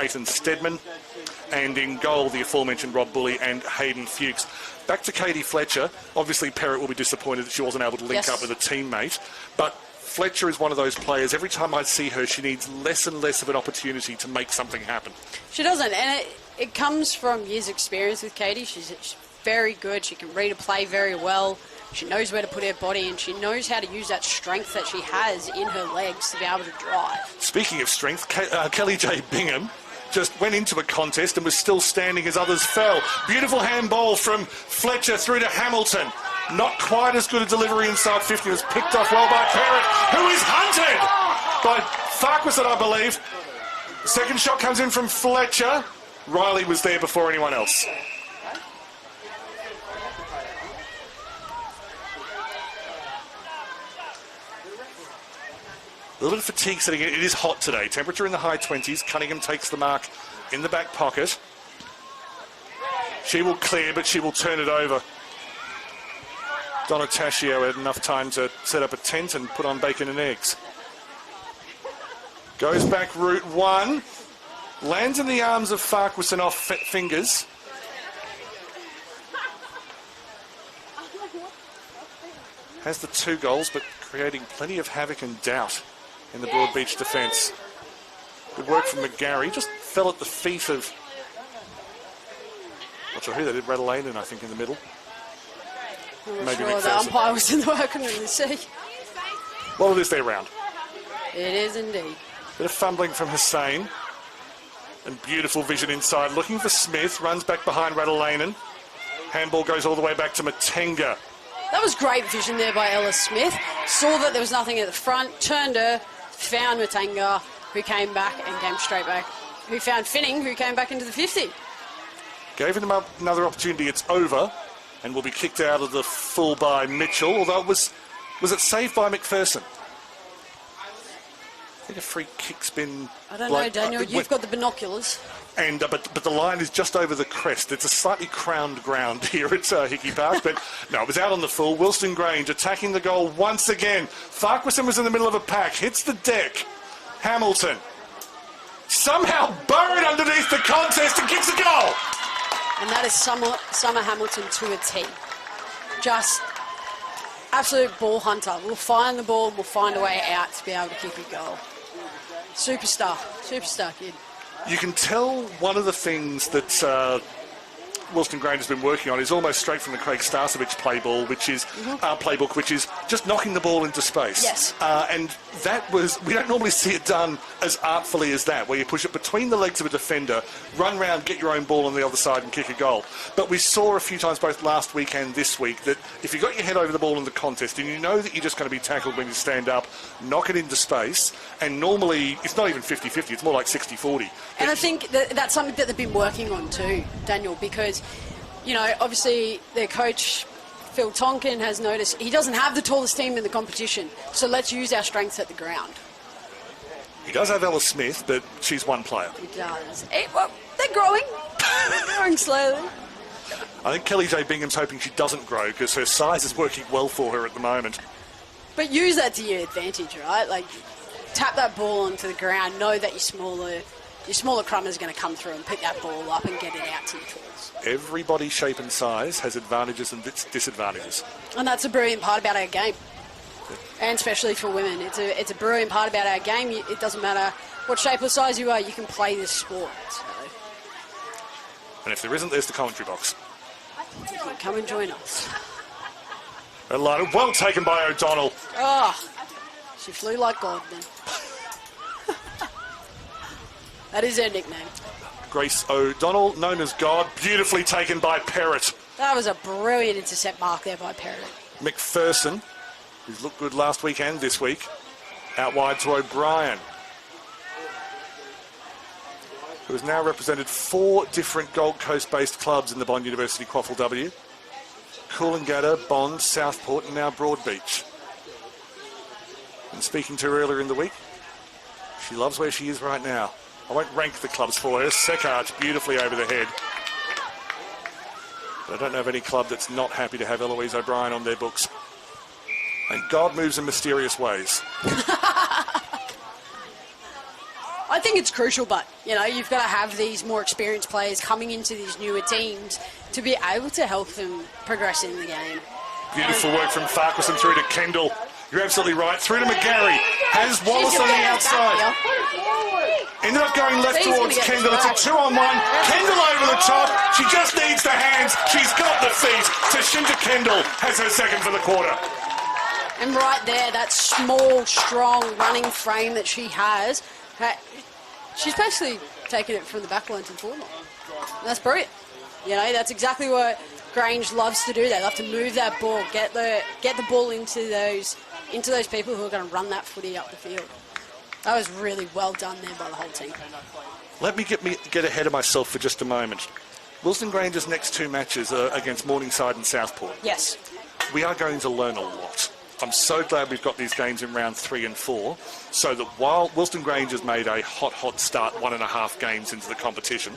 Ethan Stedman. And in goal, the aforementioned Rob Bully and Hayden Fuchs. Back to Katie Fletcher. Obviously, Perrott will be disappointed that she wasn't able to link up with a teammate. But Fletcher is one of those players, every time I see her, she needs less and less of an opportunity to make something happen. She doesn't, and it comes from years' experience with Katie. She's very good. She can read a play very well. She knows where to put her body, and she knows how to use that strength that she has in her legs to be able to drive. Speaking of strength, Kelly J. Bingham just went into a contest and was still standing as others fell. Beautiful handball from Fletcher through to Hamilton. Not quite as good a delivery inside 50. It was picked off well by Parrott, who is hunted by Farquharson, I believe. The second shot comes in from Fletcher. Riley was there before anyone else. A little bit of fatigue setting in. It is hot today. Temperature in the high 20s. Cunningham takes the mark in the back pocket. She will clear, but she will turn it over. Donataccio had enough time to set up a tent and put on bacon and eggs. Goes back route one. Lands in the arms of Farquharson off fingers. Has the 2 goals, but creating plenty of havoc and doubt in the Broadbeach defence. Good work from McGarry. Just fell at the feet of... Not sure who they did. Radelainen, I think, in the middle. Maybe sure the umpire was in the way. I couldn't really see. Well, it is their round. It is indeed. Bit of fumbling from Hussain. And beautiful vision inside. Looking for Smith. Runs back behind Radelainen. Handball goes all the way back to Matenga. That was great vision there by Ella Smith. Saw that there was nothing at the front. Turned her. Found Matenga, who came back and came straight back. Who found Finning, who came back into the 50. Gave him another opportunity. It's over. And will be kicked out of the full by Mitchell. Although it was it saved by McPherson? I think a free kick's been... I don't know, Daniel. You've got the binoculars. And but the line is just over the crest. It's a slightly crowned ground here at Hickey Park. But no, it was out on the full. Wilston Grange attacking the goal once again. Farquharson was in the middle of a pack. Hits the deck. Hamilton somehow buried underneath the contest and kicks a goal. And that is Summer Hamilton to a T. Just absolute ball hunter. We'll find the ball and we'll find a way out to be able to kick a goal. Superstar kid. You can tell one of the things that Wilston Grange has been working on is almost straight from the Craig Starcevich playbook, which is just knocking the ball into space. Yes. And that was, we don't normally see it done as artfully as that, where you push it between the legs of a defender, run round, get your own ball on the other side and kick a goal. But we saw a few times both last week and this week that if you got your head over the ball in the contest and you know that you're just going to be tackled when you stand up, knock it into space, and normally it's not even 50-50, it's more like 60-40. And I think that's something that they've been working on too, Daniel, because, you know, obviously their coach, Phil Tonkin, has noticed he doesn't have the tallest team in the competition, so let's use our strengths at the ground. He does have Ella Smith, but she's one player. He does. Well, they're growing. They're growing slowly. I think Kelly J. Bingham's hoping she doesn't grow because her size is working well for her at the moment. But use that to your advantage, right? Like, tap that ball onto the ground, know that your smaller crummer is going to come through and pick that ball up and get it out to your tools. Every body shape and size has advantages and disadvantages. And that's a brilliant part about our game. And especially for women. It's a brilliant part about our game. It doesn't matter what shape or size you are, you can play this sport. So. And if there isn't, there's the commentary box. You can come and join us. Well taken by O'Donnell. Oh, she flew like God then. That is her nickname. Grace O'Donnell, known as God, beautifully taken by Parrott. That was a brilliant intercept mark there by Parrott. McPherson, who's looked good last week and this week, out wide to O'Brien, who has now represented 4 different Gold Coast-based clubs in the Bond University QAFLW. Coolangatta, Bond, Southport, and now Broadbeach. And speaking to her earlier in the week, she loves where she is right now. I won't rank the clubs for her. Seckart's beautifully over the head. But I don't know of any club that's not happy to have Eloise O'Brien on their books. And God moves in mysterious ways. I think it's crucial, but, you know, you've got to have these more experienced players coming into these newer teams to be able to help them progress in the game. Beautiful work from Farquharson through to Kendall. You're absolutely right. Through to McGarry. Has Wallace on the outside. Ended up going left towards Kendall. It's a 2-on-1. Kendall over the top. She just needs the hands. She's got the feet. Tashinta Kendall has her second for the quarter. And right there, that small, strong running frame that she has, she's basically taken it from the back line to the forward line. That's brilliant. You know, that's exactly what Grange loves to do that. They love to move that ball, get the ball into those people who are going to run that footy up the field. That was really well done there by the whole team. Let me get ahead of myself for just a moment. Wilston Grange's next two matches are against Morningside and Southport. Yes. We are going to learn a lot. I'm so glad we've got these games in round 3 and 4, so that while Wilston Grange has made a hot start 1.5 games into the competition,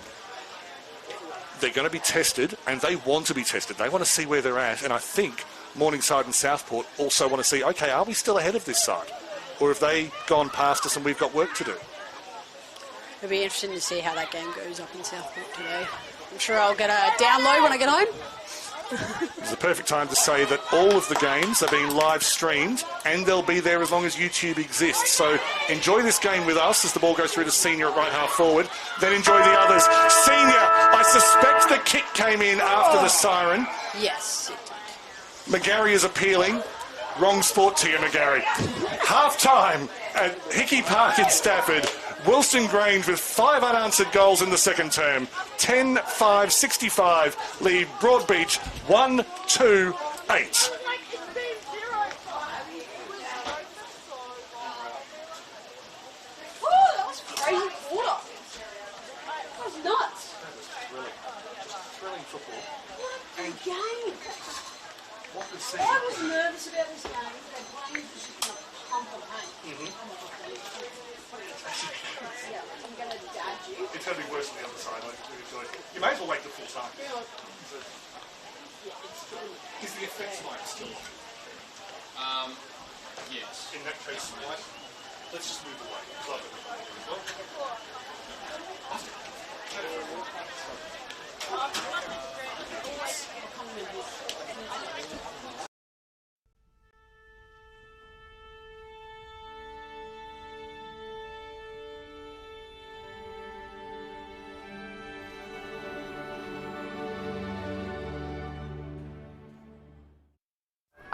they're going to be tested, and they want to be tested. They want to see where they're at, and I think Morningside and Southport also want to see, okay, are we still ahead of this side? Or have they gone past us and we've got work to do? It'll be interesting to see how that game goes up in Southport today. I'm sure I'll get a download when I get home. It's the perfect time to say that all of the games are being live streamed and they'll be there as long as YouTube exists. So enjoy this game with us as the ball goes through to Senior at right half forward. Then enjoy the others. Senior, I suspect the kick came in after the siren. Yes, it did. McGarry is appealing. Wrong sport to you, McGarry. Half time at Hickey Park in Stafford. Wilston Grange with 5 unanswered goals in the second term. 10-5-65 lead Broadbeach 1-2-8. Oh, that was crazy water. That was nuts. Thrilling football. What a game. What was I was nervous about this game. Their brains were just going to pump and hang. Yeah, I'm going to dad you. It's going to be worse on the other side. You may as well wait the full time. Is the effects mic still on? Yes. In that case, right, let's just move away. Club it.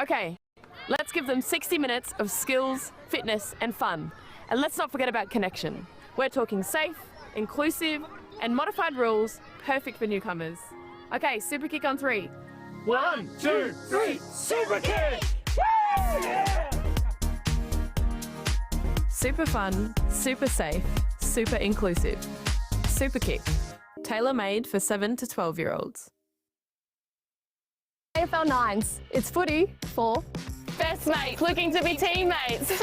Okay, let's give them 60 minutes of skills, fitness and fun. And let's not forget about connection. We're talking safe, inclusive and modified rules, perfect for newcomers. Okay, super kick on 3. 1, 2, 3, super kick! Woo! Yeah! Super fun, super safe, super inclusive. Super kick, tailor-made for 7 to 12-year-olds. AFL 9s, it's footy for Best mates looking to be teammates.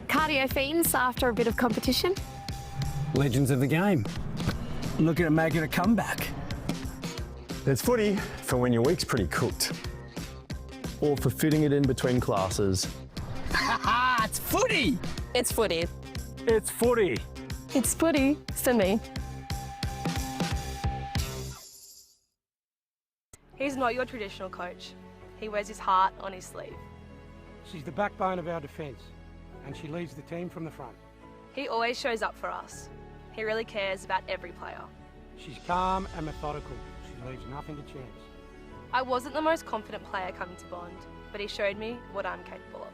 Cardio fiends after a bit of competition. Legends of the game. Looking at making a comeback. There's footy for when your week's pretty cooked. Or for fitting it in between classes. It's footy! It's footy. It's footy. It's footy for me. He's not your traditional coach. He wears his heart on his sleeve. She's the backbone of our defence, and she leads the team from the front. He always shows up for us. He really cares about every player. She's calm and methodical. She leaves nothing to chance. I wasn't the most confident player coming to Bond, but he showed me what I'm capable of.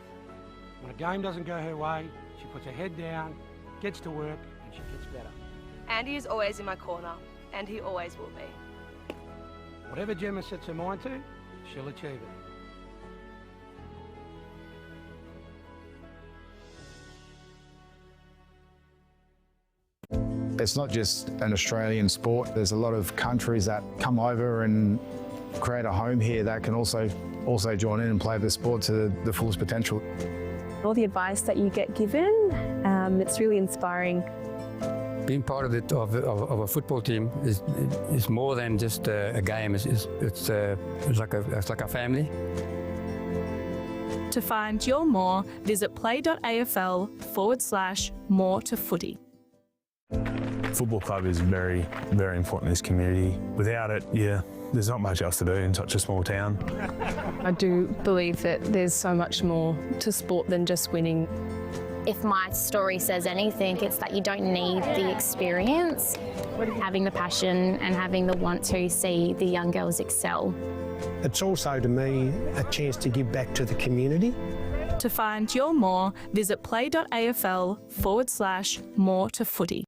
When a game doesn't go her way, she puts her head down, gets to work, and she gets better. Andy is always in my corner, and he always will be. Whatever Gemma sets her mind to, she'll achieve it. It's not just an Australian sport. There's a lot of countries that come over and create a home here that can also join in and play the sport to the fullest potential. All the advice that you get given, it's really inspiring. Being part of a football team is more than just a game. It's like a family. To find your more, visit play.afl/more to footy. Football club is very, very important in this community. Without it, there's not much else to do in such a small town. I do believe that there's so much more to sport than just winning. If my story says anything, it's that you don't need the experience. Having the passion and having the want to see the young girls excel. It's also, to me, a chance to give back to the community. To find your more, visit play.afl/more to footy.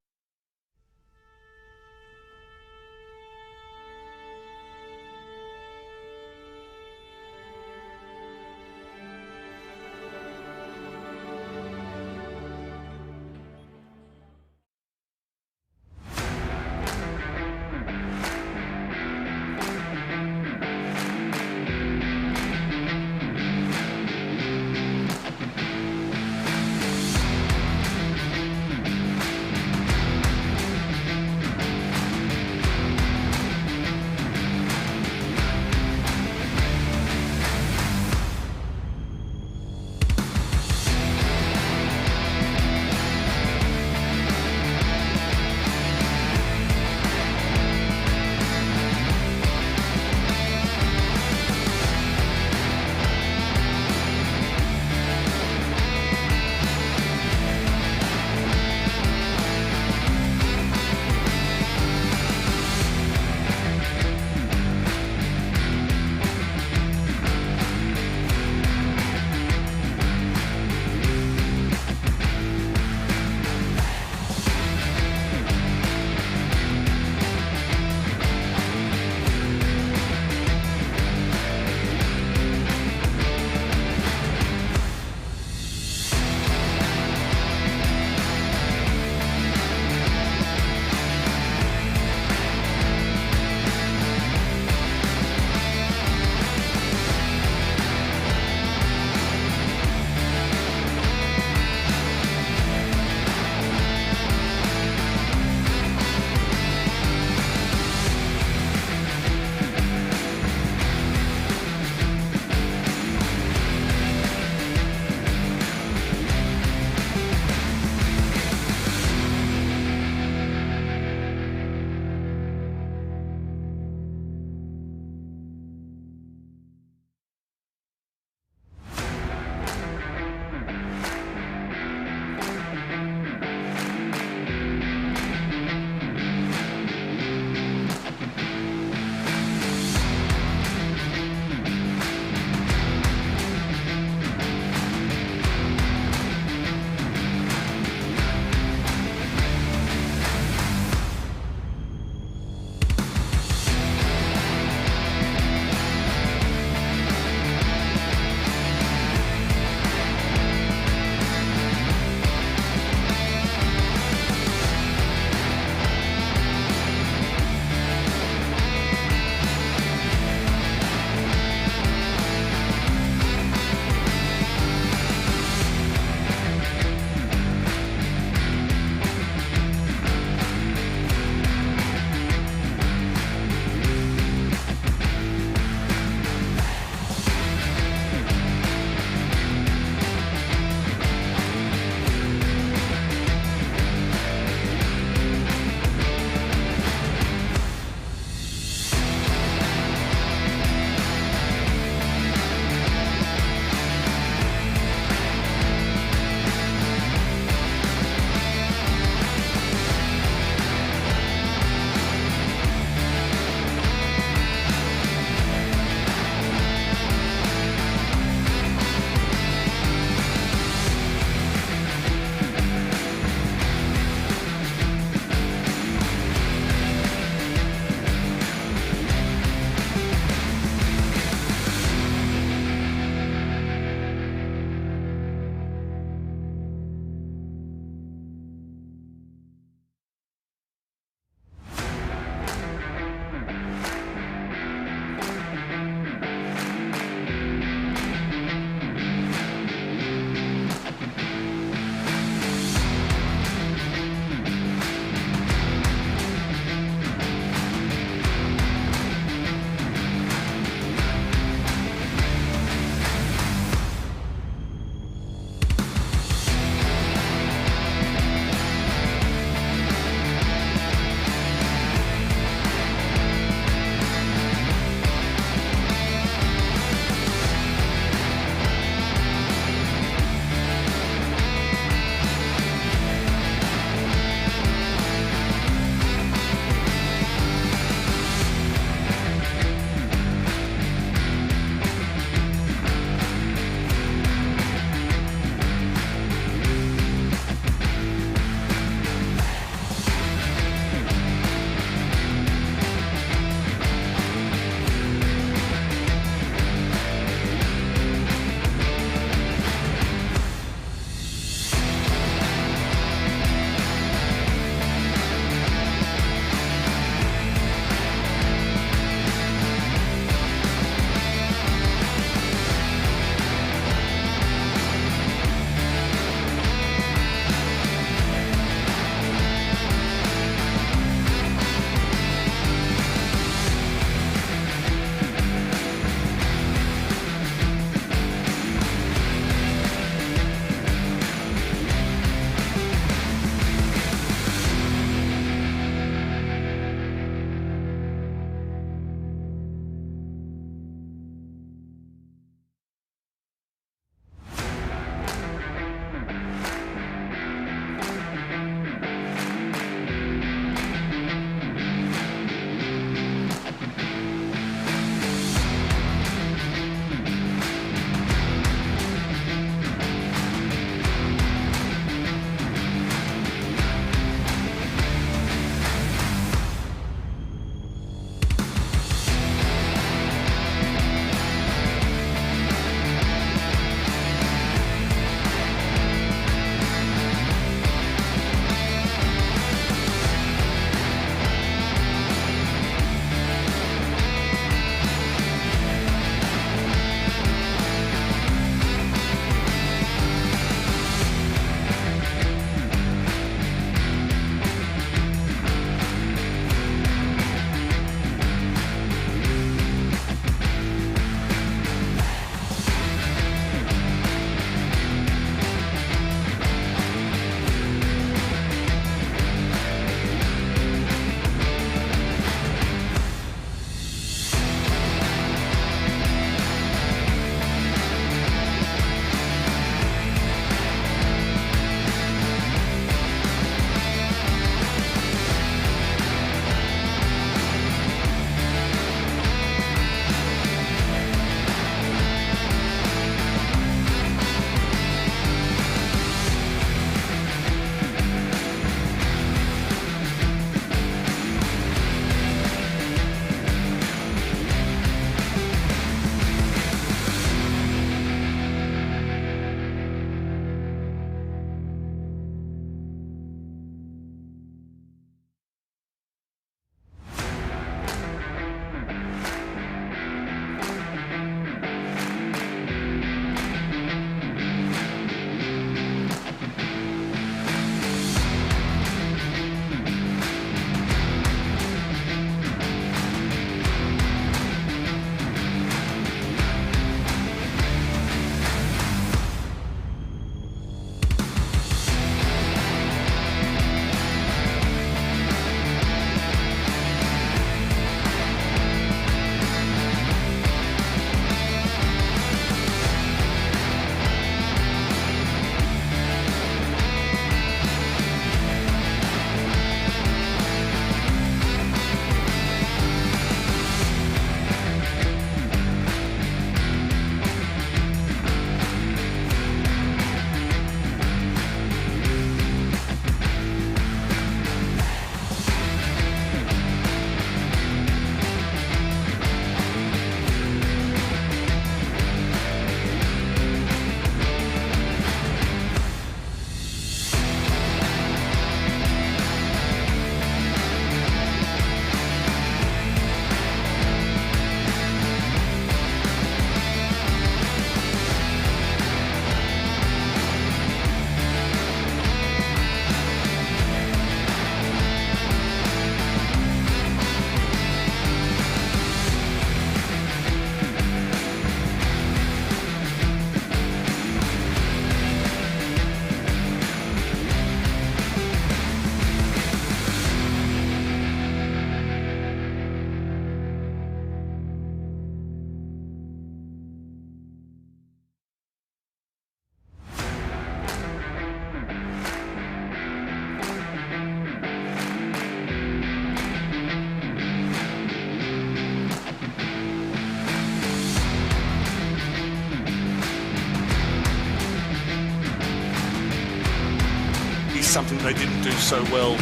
something they didn't do so well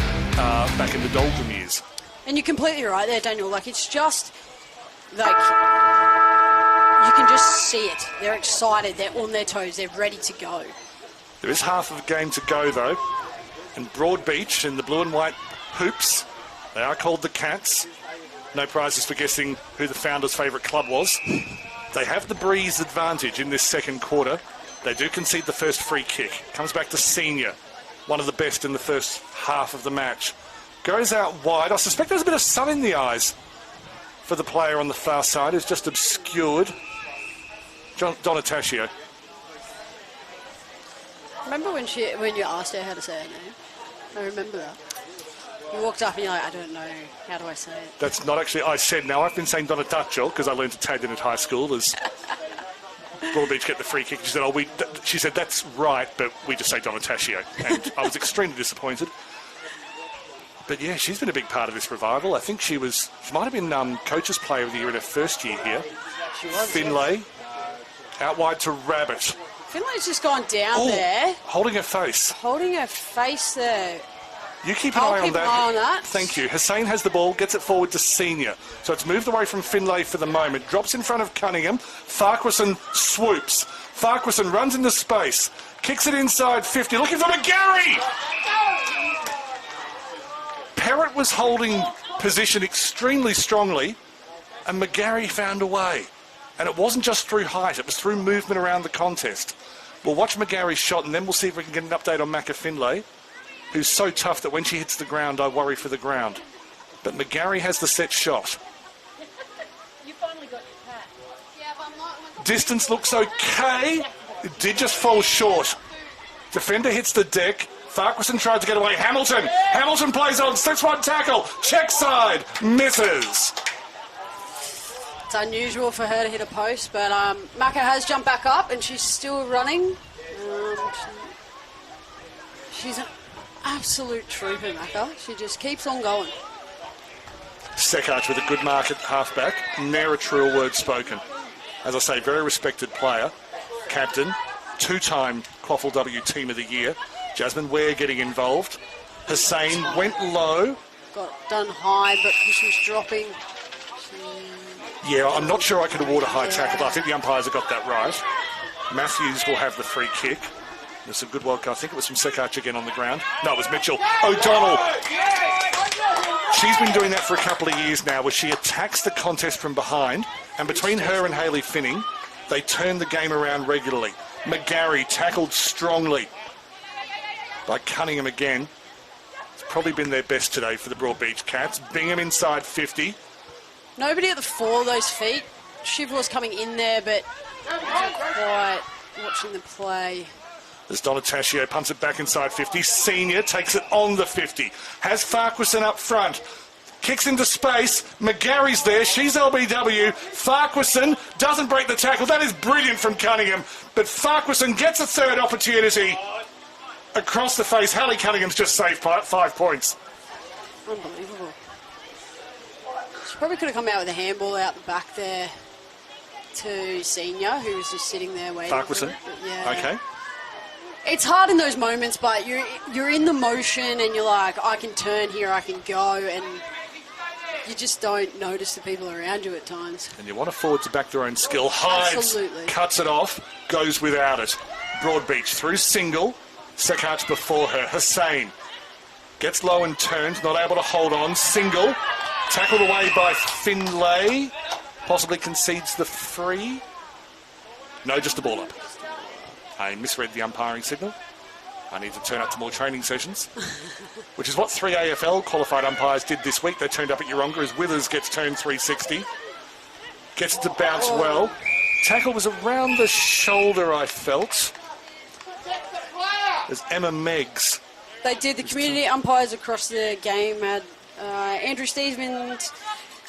back in the doldrum years. And you're completely right there, Daniel. Like, it's just, like, you can just see it. They're excited. They're on their toes. They're ready to go. There is half of the game to go, though. And Broadbeach in the blue and white hoops, they are called the Cats. No prizes for guessing who the founder's favourite club was. They have the breeze advantage in this second quarter. They do concede the first free kick. Comes back to Senior, one of the best in the first half of the match. Goes out wide. I suspect there's a bit of sun in the eyes for the player on the far side who's just obscured. Donatasio. Remember when you asked her how to say her name? I remember that. You walked up and you're like, I don't know, how do I say it? That's not actually, I said, now I've been saying Donataccio because I learned Italian at high school as Broadbeach get the free kick. She said, she said, that's right, but we just say Donatasio. And I was extremely disappointed. But yeah, she's been a big part of this revival. I think she might have been Coach's Player of the Year in her first year here. She was. Finlay, out wide to Rabbit. Finlay's just gone down there. Holding her face. Holding her face there. You keep an eye on that. Thank you. Hussein has the ball, gets it forward to Senior. So it's moved away from Finlay for the moment. Drops in front of Cunningham. Farquharson swoops. Farquharson runs into space. Kicks it inside 50. Looking for McGarry! Perrott was holding position extremely strongly, and McGarry found a way. And it wasn't just through height, it was through movement around the contest. We'll watch McGarry's shot, and then we'll see if we can get an update on Macca Finlay, who's so tough that when she hits the ground, I worry for the ground. But McGarry has the set shot. You finally got your pat. Yeah, but I'm not... Distance looks okay. It did just fall short. Defender hits the deck. Farquharson tried to get away. Hamilton plays on, slips one tackle. Check side, misses. It's unusual for her to hit a post, but Macca has jumped back up and she's still running. She's an absolute trooper, Macca. She just keeps on going. Sekach with a good mark at halfback. Ne'er a truer word spoken. As I say, very respected player. Captain, two-time QAFLW Team of the Year. Jasmine Ware getting involved. Hussein went low. Got done high, but she was dropping. Yeah, I'm not sure I could award a high tackle, but I think the umpires have got that right. Matthews will have the free kick. There's some good work. I think it was from Sekach again on the ground. No, it was Mitchell. O'Donnell. She's been doing that for a couple of years now, where she attacks the contest from behind, and between her and Hayley Finning, they turn the game around regularly. McGarry tackled strongly by Cunningham again. It's probably been their best today for the Broadbeach Cats. Bingham inside 50. Nobody at the 4 of those feet. Shiv was coming in there, but wasn't quite watching the play. As Donatasio punts it back inside 50. Senior takes it on the 50. Has Farquharson up front. Kicks into space. McGarry's there. She's LBW. Farquharson doesn't break the tackle. That is brilliant from Cunningham. But Farquharson gets a third opportunity. Across the face, Hallie Cunningham's just saved 5 points. Unbelievable. She probably could have come out with a handball out the back there to Senior, who was just sitting there waiting. Farquharson? Yeah. Okay. It's hard in those moments, but you're in the motion and you're like, I can turn here, I can go, and you just don't notice the people around you at times. And you want a forward to back their own skill. Hides, Absolutely. Cuts it off, goes without it. Broadbeach through single. Sekach before her. Hussein gets low and turns, not able to hold on. Single. Tackled away by Finlay. Possibly concedes the free. No, just the ball up. I misread the umpiring signal. I need to turn up to more training sessions, which is what 3 AFL qualified umpires did this week. They turned up at Yeronga as Withers gets turned 360. Gets it to bounce well. Tackle was around the shoulder, I felt. As Emma Meggs. They did. The community umpires across the game had Andrew Stevens,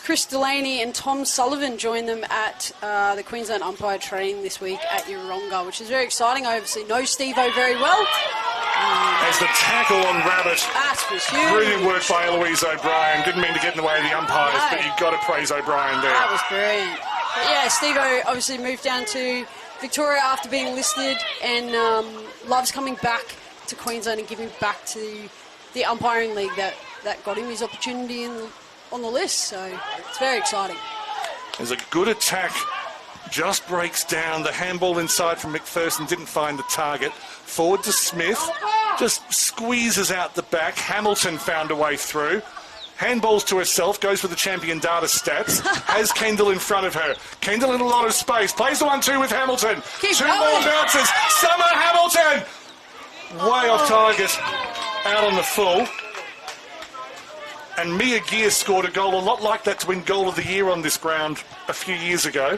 Chris Delaney and Tom Sullivan joined them at the Queensland umpire training this week at Yeronga, which is very exciting. I obviously know Steve-O very well. As the tackle on Rabbit. That was huge. Brilliant work by Eloise O'Brien. Didn't mean to get in the way of the umpires, but you've got to praise O'Brien there. That was brilliant. But yeah, Steve-O obviously moved down to Victoria after being listed and loves coming back to Queensland and giving back to the umpiring league that got him his opportunity on the list. So it's very exciting. There's a good attack. Just breaks down. The handball inside from McPherson didn't find the target. Forward to Smith. Just squeezes out the back. Hamilton found a way through. Handballs to herself. Goes for the champion data stats. Has Kendall in front of her. Kendall in a lot of space. Plays the 1-2 with Hamilton. Keep Two going. more bounces. Summer Hamilton. Way off target. Out on the full. And Mia Gear scored a goal a lot like that to win Goal of the Year on this ground a few years ago.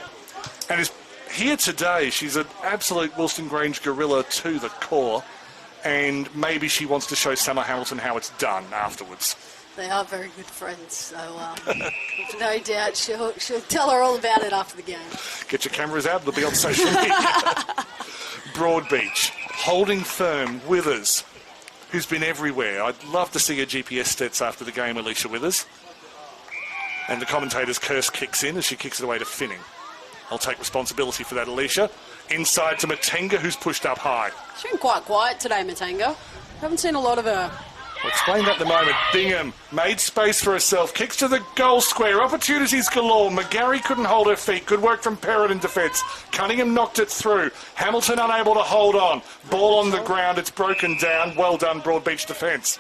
And is here today. She's an absolute Wilston Grange gorilla to the core. And maybe she wants to show Summer Hamilton how it's done afterwards. They are very good friends, so no doubt she'll tell her all about it after the game. Get your cameras out, they'll be on social media. Broadbeach, holding firm, Withers, who's been everywhere. I'd love to see her GPS stats after the game, Alicia Withers. And the commentator's curse kicks in as she kicks it away to Finning. I'll take responsibility for that, Alicia. Inside to Matenga, who's pushed up high. She's been quite quiet today, Matenga. Haven't seen a lot of her. I'll explain that in a moment. Bingham made space for herself. Kicks to the goal square. Opportunities galore. McGarry couldn't hold her feet. Good work from Perrott in defence. Cunningham knocked it through. Hamilton unable to hold on. Ball on the ground. It's broken down. Well done, Broadbeach defence.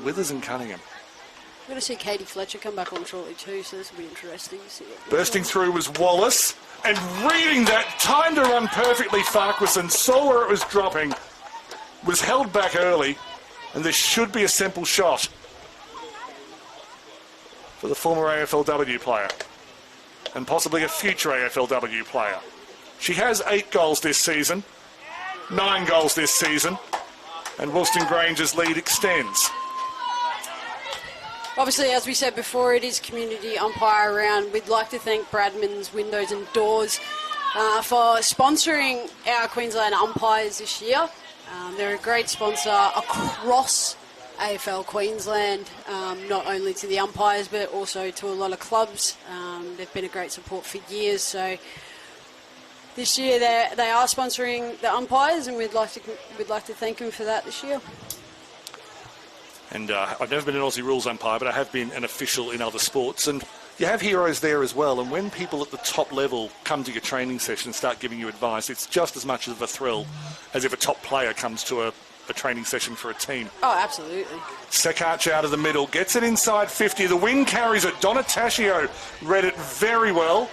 Withers and Cunningham. We're going to see Katie Fletcher come back on shortly too, so this will be interesting to see. Bursting through was Wallace, and reading that, timed to run perfectly. Farquharson saw where it was dropping, was held back early, and this should be a simple shot for the former AFLW player, and possibly a future AFLW player. She has 8 goals this season, 9 goals this season, and Wilston Grange's lead extends. Obviously, as we said before, it is community umpire round. We'd like to thank Bradman's Windows and Doors for sponsoring our Queensland umpires this year. They're a great sponsor across AFL Queensland, not only to the umpires but also to a lot of clubs. They've been a great support for years. So this year they are sponsoring the umpires, and we'd like to thank them for that this year. And I've never been an Aussie rules umpire, but I have been an official in other sports. And you have heroes there as well. And when people at the top level come to your training session and start giving you advice, it's just as much of a thrill as if a top player comes to a training session for a team. Oh, absolutely. Sekarch out of the middle, gets it inside 50. The wind carries it. Donataccio read it very well.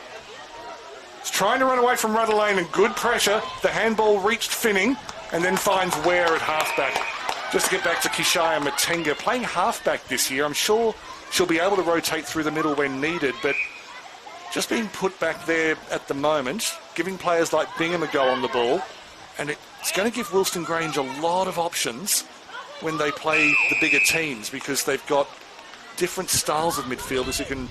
He's trying to run away from Rudderlane and good pressure. The handball reached Finning and then finds Ware at halfback. Just to get back to Kishaya Matenga, playing halfback this year. I'm sure she'll be able to rotate through the middle when needed, but just being put back there at the moment, giving players like Bingham a go on the ball, and it's going to give Wilston Grange a lot of options when they play the bigger teams, because they've got different styles of midfielders who can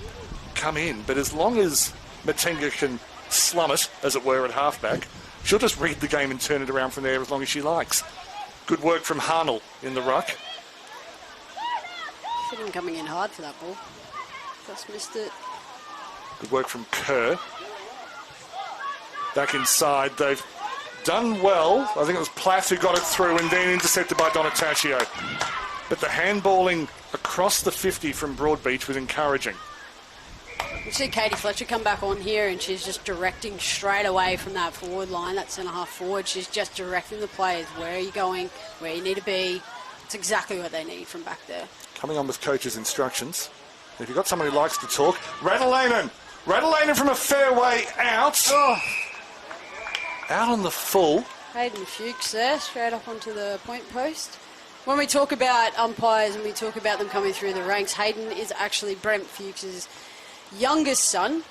come in. But as long as Matenga can slum it, as it were, at halfback, she'll just read the game and turn it around from there as long as she likes. Good work from Harnell in the ruck. Finning coming in hard for that ball. Just missed it. Good work from Kerr. Back inside, they've done well. I think it was Plath who got it through and then intercepted by Donataccio. But the handballing across the 50 from Broadbeach was encouraging. You see Katie Fletcher come back on here, and she's just directing straight away from that forward line, that centre-half forward. She's just directing the players. Where are you going? Where you need to be. It's exactly what they need from back there. Coming on with coach's instructions. If you've got someone who likes to talk, Radulainen from a fair way out. Oh. Out on the full. Hayden Fuchs there, straight up onto the point post. When we talk about umpires and we talk about them coming through the ranks, Hayden is actually Brent Fuchs's youngest son,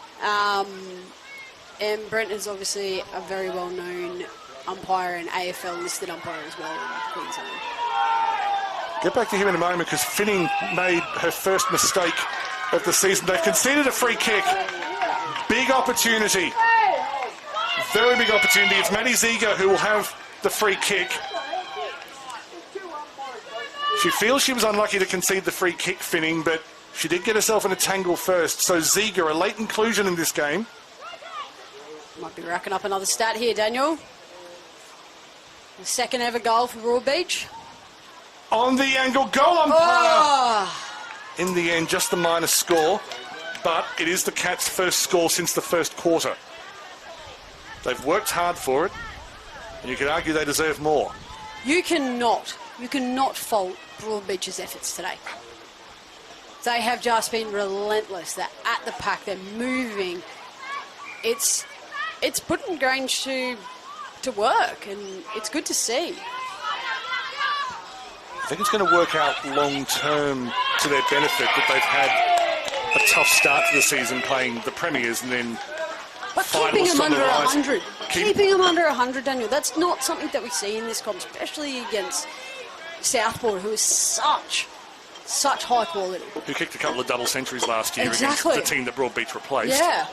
and Brent is obviously a very well-known umpire and AFL listed umpire as well in Queensland. Get back to him in a moment, because Finning made her first mistake of the season. They've conceded a free kick. Big opportunity. Very big opportunity. It's Maddie Ziegler who will have the free kick. She feels she was unlucky to concede the free kick, Finning, but she did get herself in a tangle first. So Ziegler, a late inclusion in this game. Might be racking up another stat here, Daniel. The second ever goal for Broadbeach. On the angle, goal umpire. Oh. In the end, just the minus score, but it is the Cats' first score since the first quarter. They've worked hard for it, and you could argue they deserve more. You cannot fault Broadbeach's efforts today. They have just been relentless. They're at the pack. They're moving. It's putting Grange to work, and it's good to see. I think it's going to work out long term to their benefit that they've had a tough start to the season playing the Premiers and then but keeping them under 100. Keeping them under 100, Daniel. That's not something that we see in this comp, especially against Southport, who is such high quality. Who kicked a couple of double centuries last year exactly. against the team that Broadbeach replaced. Yeah.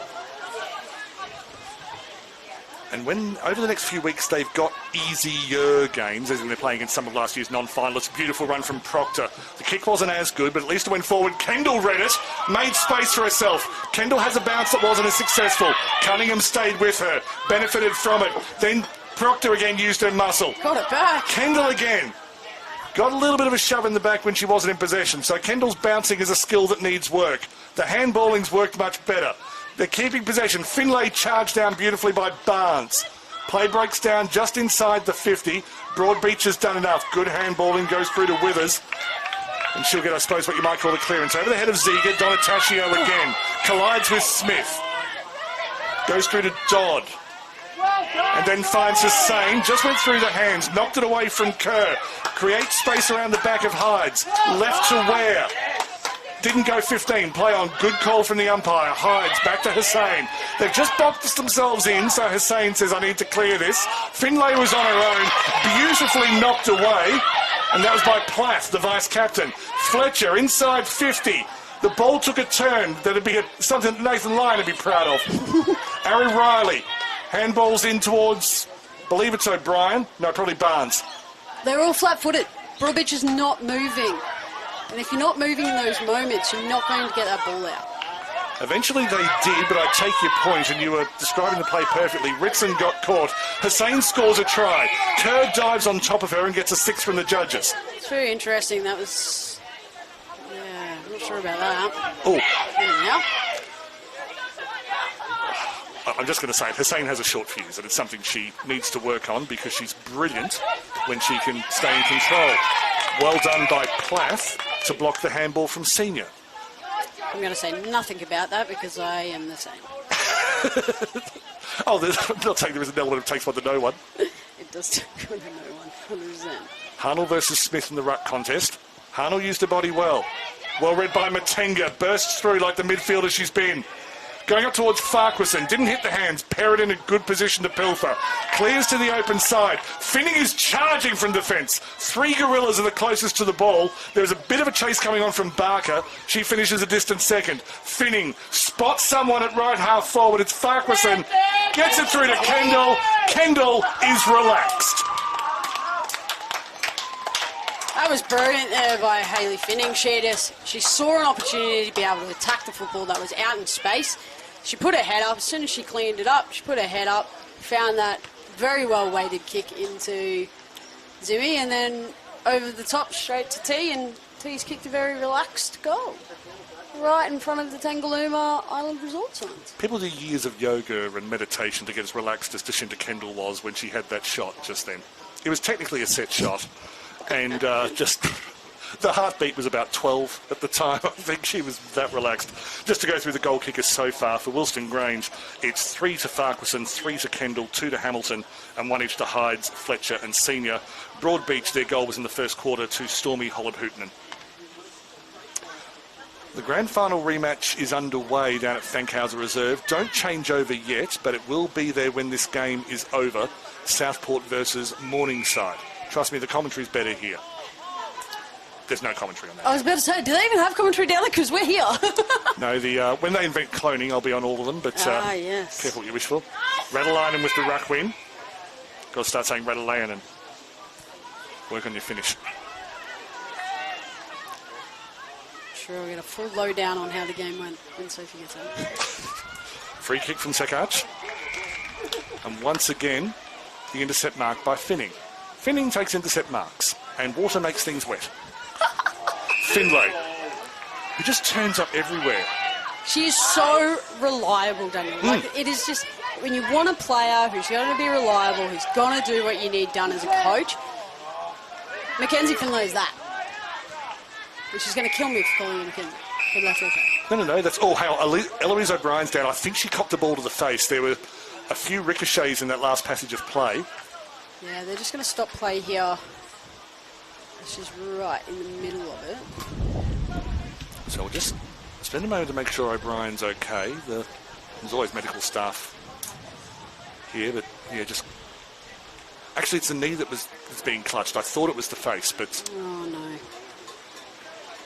And when, over the next few weeks, they've got easier games, as in they're playing against some of last year's non-finalists. Beautiful run from Proctor. The kick wasn't as good, but at least it went forward. Kendall read it, made space for herself. Kendall has a bounce that wasn't as successful. Cunningham stayed with her, benefited from it. Then Proctor again used her muscle. Got it back. Kendall again. Got a little bit of a shove in the back when she wasn't in possession. So Kendall's bouncing is a skill that needs work. The handballing's worked much better. They're keeping possession. Finlay charged down beautifully by Barnes. Play breaks down just inside the 50. Broadbeach has done enough. Good handballing goes through to Withers. And she'll get, I suppose, what you might call the clearance. Over the head of Ziga, Donataccio again. Collides with Smith. Goes through to Dodd. And then finds Hussain. Just went through the hands. Knocked it away from Kerr. Creates space around the back of Hydes. Left to Ware. Didn't go 15. Play on. Good call from the umpire. Hydes back to Hussain. They've just boxed themselves in, so Hussain says, I need to clear this. Finlay was on her own. Beautifully knocked away. And that was by Plath, the vice-captain. Fletcher inside 50. The ball took a turn that'd be something Nathan Lyon would be proud of. Ari Riley. Handballs in towards, believe it's O'Brien. No, probably Barnes. They're all flat-footed. Broadbeach is not moving. And if you're not moving in those moments, you're not going to get that ball out. Eventually they did, but I take your point, and you were describing the play perfectly. Ritson got caught. Hussain scores a try. Kerr dives on top of her and gets a 6 from the judges. It's very interesting. That was... Yeah, I'm not sure about that. Oh. Now. I'm just going to say it. Hussain has a short fuse, and it's something she needs to work on because she's brilliant when she can stay in control. Well done by Plath to block the handball from Senior. I'm going to say nothing about that because I am the same. Oh, they'll take there is an element of takes one to know one. It does take one to know one, 100%. Harnell versus Smith in the ruck contest. Harnell used her body well. Well read by Matenga. Bursts through like the midfielder she's been. Going up towards Farquharson, didn't hit the hands. Perrott in a good position to pilfer. Clears to the open side. Finning is charging from defence. 3 gorillas are the closest to the ball. There's a bit of a chase coming on from Barker. She finishes a distant second. Finning spots someone at right half forward. It's Farquharson. Gets it through to Kendall. Kendall is relaxed. That was brilliant there by Hayley Finning. She saw an opportunity to be able to attack the football that was out in space. She put her head up. As soon as she cleaned it up, she put her head up, found that very well-weighted kick into Zimmy, and then over the top straight to T, and T's kicked a very relaxed goal right in front of the Tangalooma Island Resort signs. People do years of yoga and meditation to get as relaxed as Dashinta Kendall was when she had that shot just then. It was technically a set shot. And just the heartbeat was about 12 at the time. I think she was that relaxed. Just to go through the goal kickers so far for Wilston Grange, it's 3 to Farquharson, 3 to Kendall, 2 to Hamilton, and 1 each to Hydes, Fletcher, and Senior. Broadbeach, their goal was in the first quarter to Stormy Hollab-Hootanen. The grand final rematch is underway down at Fankhauser Reserve. Don't change over yet, but it will be there when this game is over. Southport versus Morningside. Trust me, the commentary's better here. There's no commentary on that. I was about to say, do they even have commentary down there? Because we're here. No, when they invent cloning, I'll be on all of them, but yes. Careful what you wish for. Radalainen with the ruck win. Got to start saying Radalainen. Work on your finish. Sure, we'll get a full lowdown on how the game went when Sophie gets out. Free kick from Sekach. And once again, the intercept mark by Finning. Finning takes intercept marks, and Water makes things wet. Finlay, who just turns up everywhere. She is so reliable, Daniel. Like, it is just, when you want a player who's going to be reliable, who's going to do what you need done as a coach, Mackenzie Finlay is that. And she's going to kill me for calling her Mackenzie. But that's okay. No, that's all. Eloise O'Brien's down. I think she copped a ball to the face. There were a few ricochets in that last passage of play. Yeah, they're just going to stop play here. She's right in the middle of it. So we'll just spend a moment to make sure O'Brien's okay. There's always medical staff here, but yeah, just... Actually, it's the knee that's being clutched. I thought it was the face, but... Oh, no.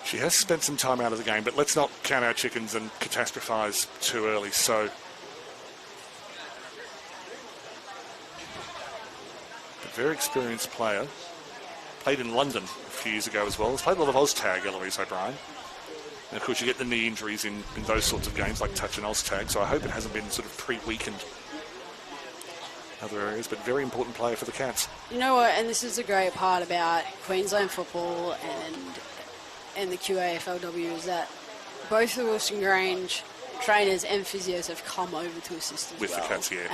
She has spent some time out of the game, but let's not count our chickens and catastrophise too early, so... A very experienced player. Played in London a few years ago as well. Has played a lot of Oztag, Eloise O'Brien. And of course you get the knee injuries in those sorts of games like touch and Oztag, so I hope it hasn't been sort of pre-weakened other areas, but very important player for the Cats. You know what, and this is a great part about Queensland football and the QAFLW is that both the Wilston Grange trainers and physios have come over to assist as with well. The Cats, yeah.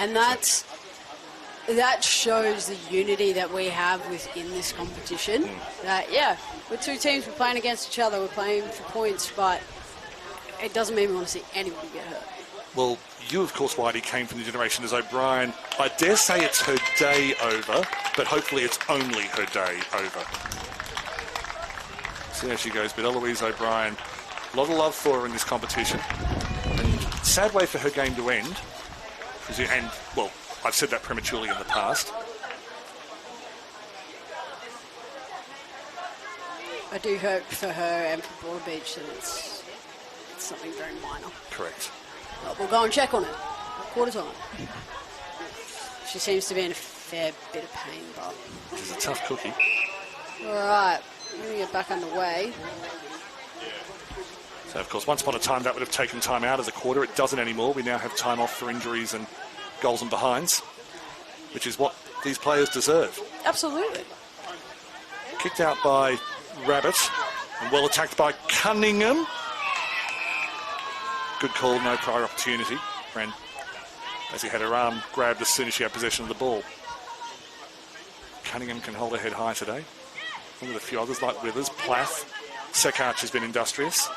And that shows the unity that we have within this competition. That, yeah, we're two teams, we're playing against each other, we're playing for points, but it doesn't mean we want to see anybody get hurt. Well, you, of course, Whitey, came from the generation as O'Brien. I dare say it's her day over, but hopefully it's only her day over. So there she goes, but Eloise O'Brien, a lot of love for her in this competition. And sad way for her game to end. And, well, I've said that prematurely in the past. I do hope for her and for Broadbeach that it's something very minor. Correct. But we'll go and check on it at quarter time. She seems to be in a fair bit of pain, but... She's a tough cookie. All right, we're going to get back underway. So, of course, once upon a time that would have taken time out of the quarter. It doesn't anymore. We now have time off for injuries and goals and behinds, which is what these players deserve. Absolutely. Kicked out by Rabbit and well attacked by Cunningham. Good call, no prior opportunity. Ran as he had her arm grabbed as soon as she had possession of the ball. Cunningham can hold her head high today. Along with a few others like Withers, Plath. Sekarch has been industrious.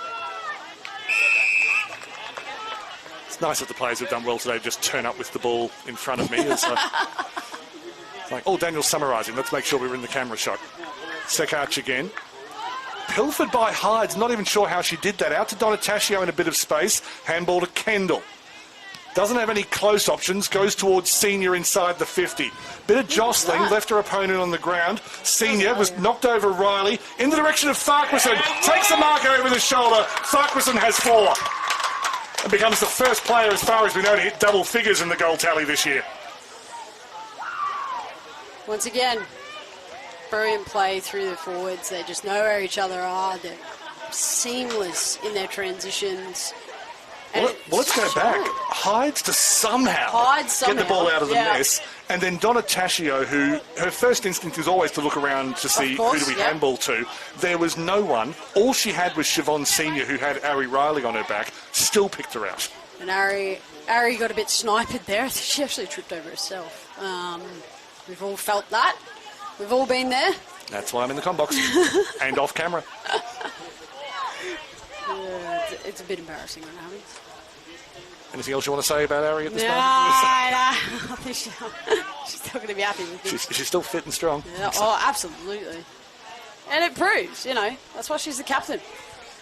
It's nice that the players who've done well today just turn up with the ball in front of me. It's like, oh, Daniel's summarising. Let's make sure we're in the camera shot. Sekarch again. Pilfered by Hydes. Not even sure how she did that. Out to Donataccio in a bit of space. Handball to Kendall. Doesn't have any close options. Goes towards Senior inside the 50. Bit of jostling. Left her opponent on the ground. Senior was knocked over Riley. In the direction of Farquharson. Takes the mark over the shoulder. Farquharson has 4. And becomes the first player, as far as we know, to hit double figures in the goal tally this year. Once again, brilliant play through the forwards. They just know where each other are. They're seamless in their transitions. Well, let's go back. Hydes to somehow get the ball out of the mess. And then Donataccio, who her first instinct is always to look around to see who do we handball to. There was no one. All she had was Siobhan Senior, who had Ari Riley on her back. Still picked her out. And Ari got a bit sniped there. I think she actually tripped over herself. We've all felt that. We've all been there. That's why I'm in the comm box. And off camera. It's a bit embarrassing when it happens. Anything else you want to say about Ari at this moment? No. I think she's still going to be happy with it. She's still fit and strong. Yeah, oh, absolutely. And it proves, that's why she's the captain.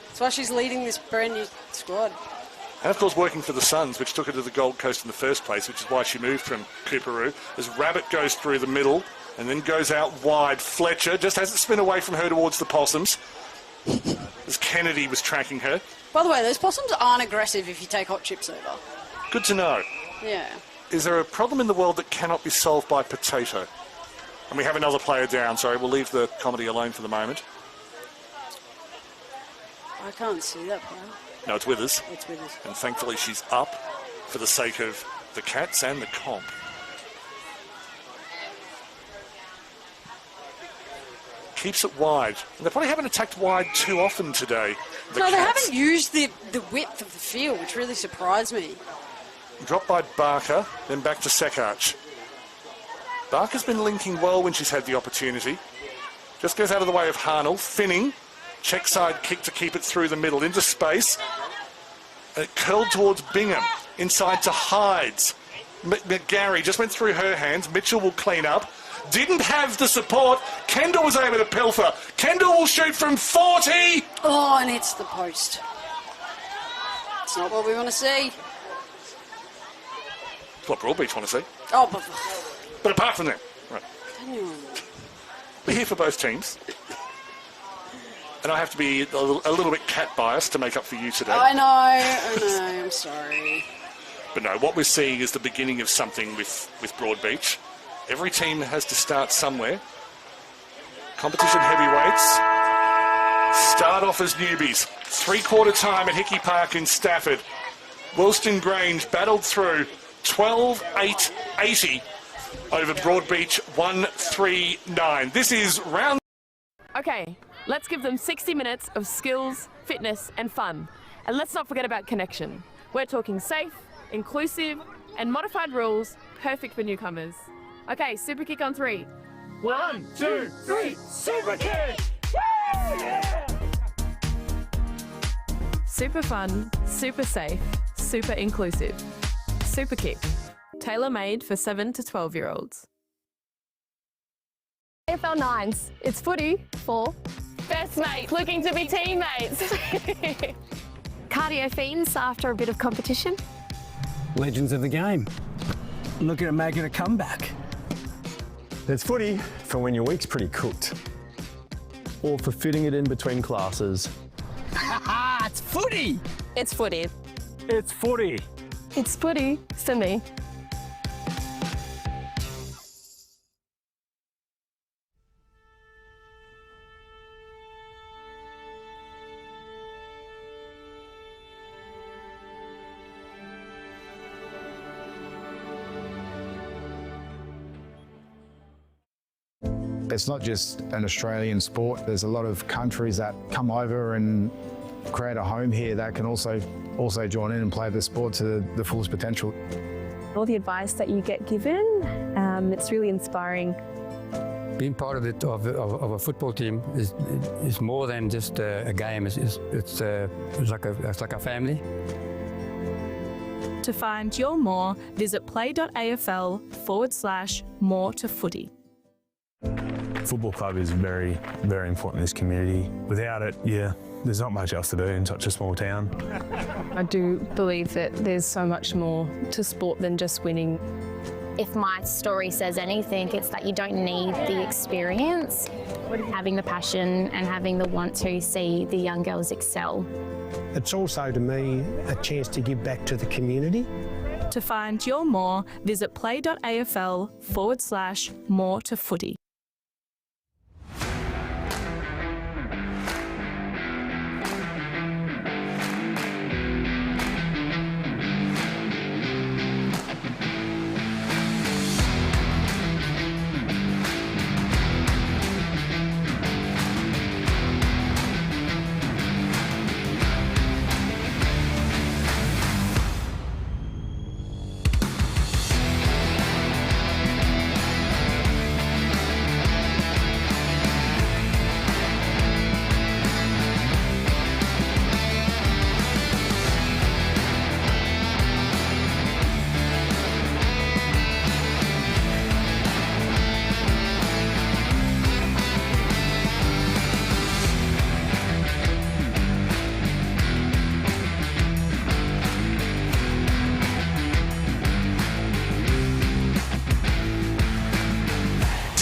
That's why she's leading this brand new squad. And, of course, working for the Suns, which took her to the Gold Coast in the first place, which is why she moved from Cooperoo. As Rabbit goes through the middle and then goes out wide. Fletcher just has it spin away from her towards the Possums. As Kennedy was tracking her. By the way, those Possums aren't aggressive if you take hot chips over. Good to know. Yeah. Is there a problem in the world that cannot be solved by potato? And we have another player down. Sorry, we'll leave the comedy alone for the moment. I can't see that player. No, it's Withers. It's Withers. And thankfully she's up for the sake of the Cats and the comp. keeps it wide. And they probably haven't attacked wide too often today. No, they haven't used the width of the field, which really surprised me. Dropped by Barker, then back to Sekach. Barker's been linking well when she's had the opportunity. Just goes out of the way of Harnell. Finning, check side kick to keep it through the middle, into space. It curled towards Bingham, inside to Hydes. McGarry just went through her hands. Mitchell will clean up. Didn't have the support. Kendall was able to pilfer. Kendall will shoot from 40. Oh, and it's the post. It's not what we want to see. It's what Broadbeach want to see. Oh, but apart from that, right. Daniel. We're here for both teams. And I have to be a little bit cat biased to make up for you today. I know, I'm sorry. But no, what we're seeing is the beginning of something with Broadbeach. Every team has to start somewhere. Competition heavyweights start off as newbies. 3/4 time at Hickey Park in Stafford. Wilston Grange battled through 12-8-80 over Broadbeach 1-3-9. This is round... Okay, let's give them 60 minutes of skills, fitness and fun. And let's not forget about connection. We're talking safe, inclusive and modified rules, perfect for newcomers. Okay, super kick on 3. 1, 2, 3, super kick! Woo! Yeah! Super fun, super safe, super inclusive. Super kick, tailor-made for 7 to 12-year-olds. AFL 9s, it's footy for Best mates looking to be teammates. cardio fiends after a bit of competition. Legends of the game, looking at making a comeback. There's footy for when your week's pretty cooked, or for fitting it in between classes. It's footy! It's footy. It's footy. It's footy for me. It's not just an Australian sport. There's a lot of countries that come over and create a home here that can also join in and play the sport to the fullest potential. All the advice that you get given, it's really inspiring. Being part of a football team is more than just a game. It's like a family. To find your more, visit play.afl/more to footy. Football club is very, very important in this community. Without it, there's not much else to do in such a small town. I do believe that there's so much more to sport than just winning. If my story says anything, it's that you don't need the experience, having the passion and having the want to see the young girls excel. It's also, to me, a chance to give back to the community. To find your more, visit play.afl/more to footy.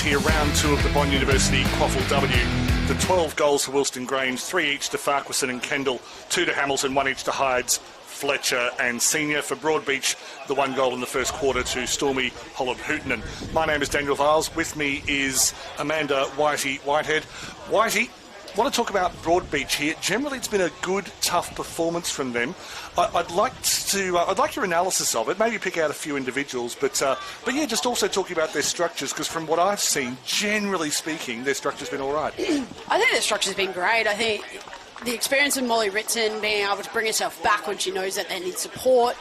Here, round 2 of the Bond University QAFLW. The 12 goals for Wilston Grange, 3 each to Farquharson and Kendall, 2 to Hamilton, 1 each to Hydes, Fletcher and Senior. For Broadbeach, the 1 goal in the first quarter to Stormy Hollop-Hootonen. My name is Daniel Viles. With me is Amanda Whitehead. Whitey, want to talk about Broadbeach here. Generally, it's been a good, tough performance from them. I'd like your analysis of it. Maybe pick out a few individuals, but yeah, just also talking about their structures, because from what I've seen, generally speaking, their structure's been all right. I think their structure's been great. I think the experience of Molly Ritson being able to bring herself back when she knows that they need support.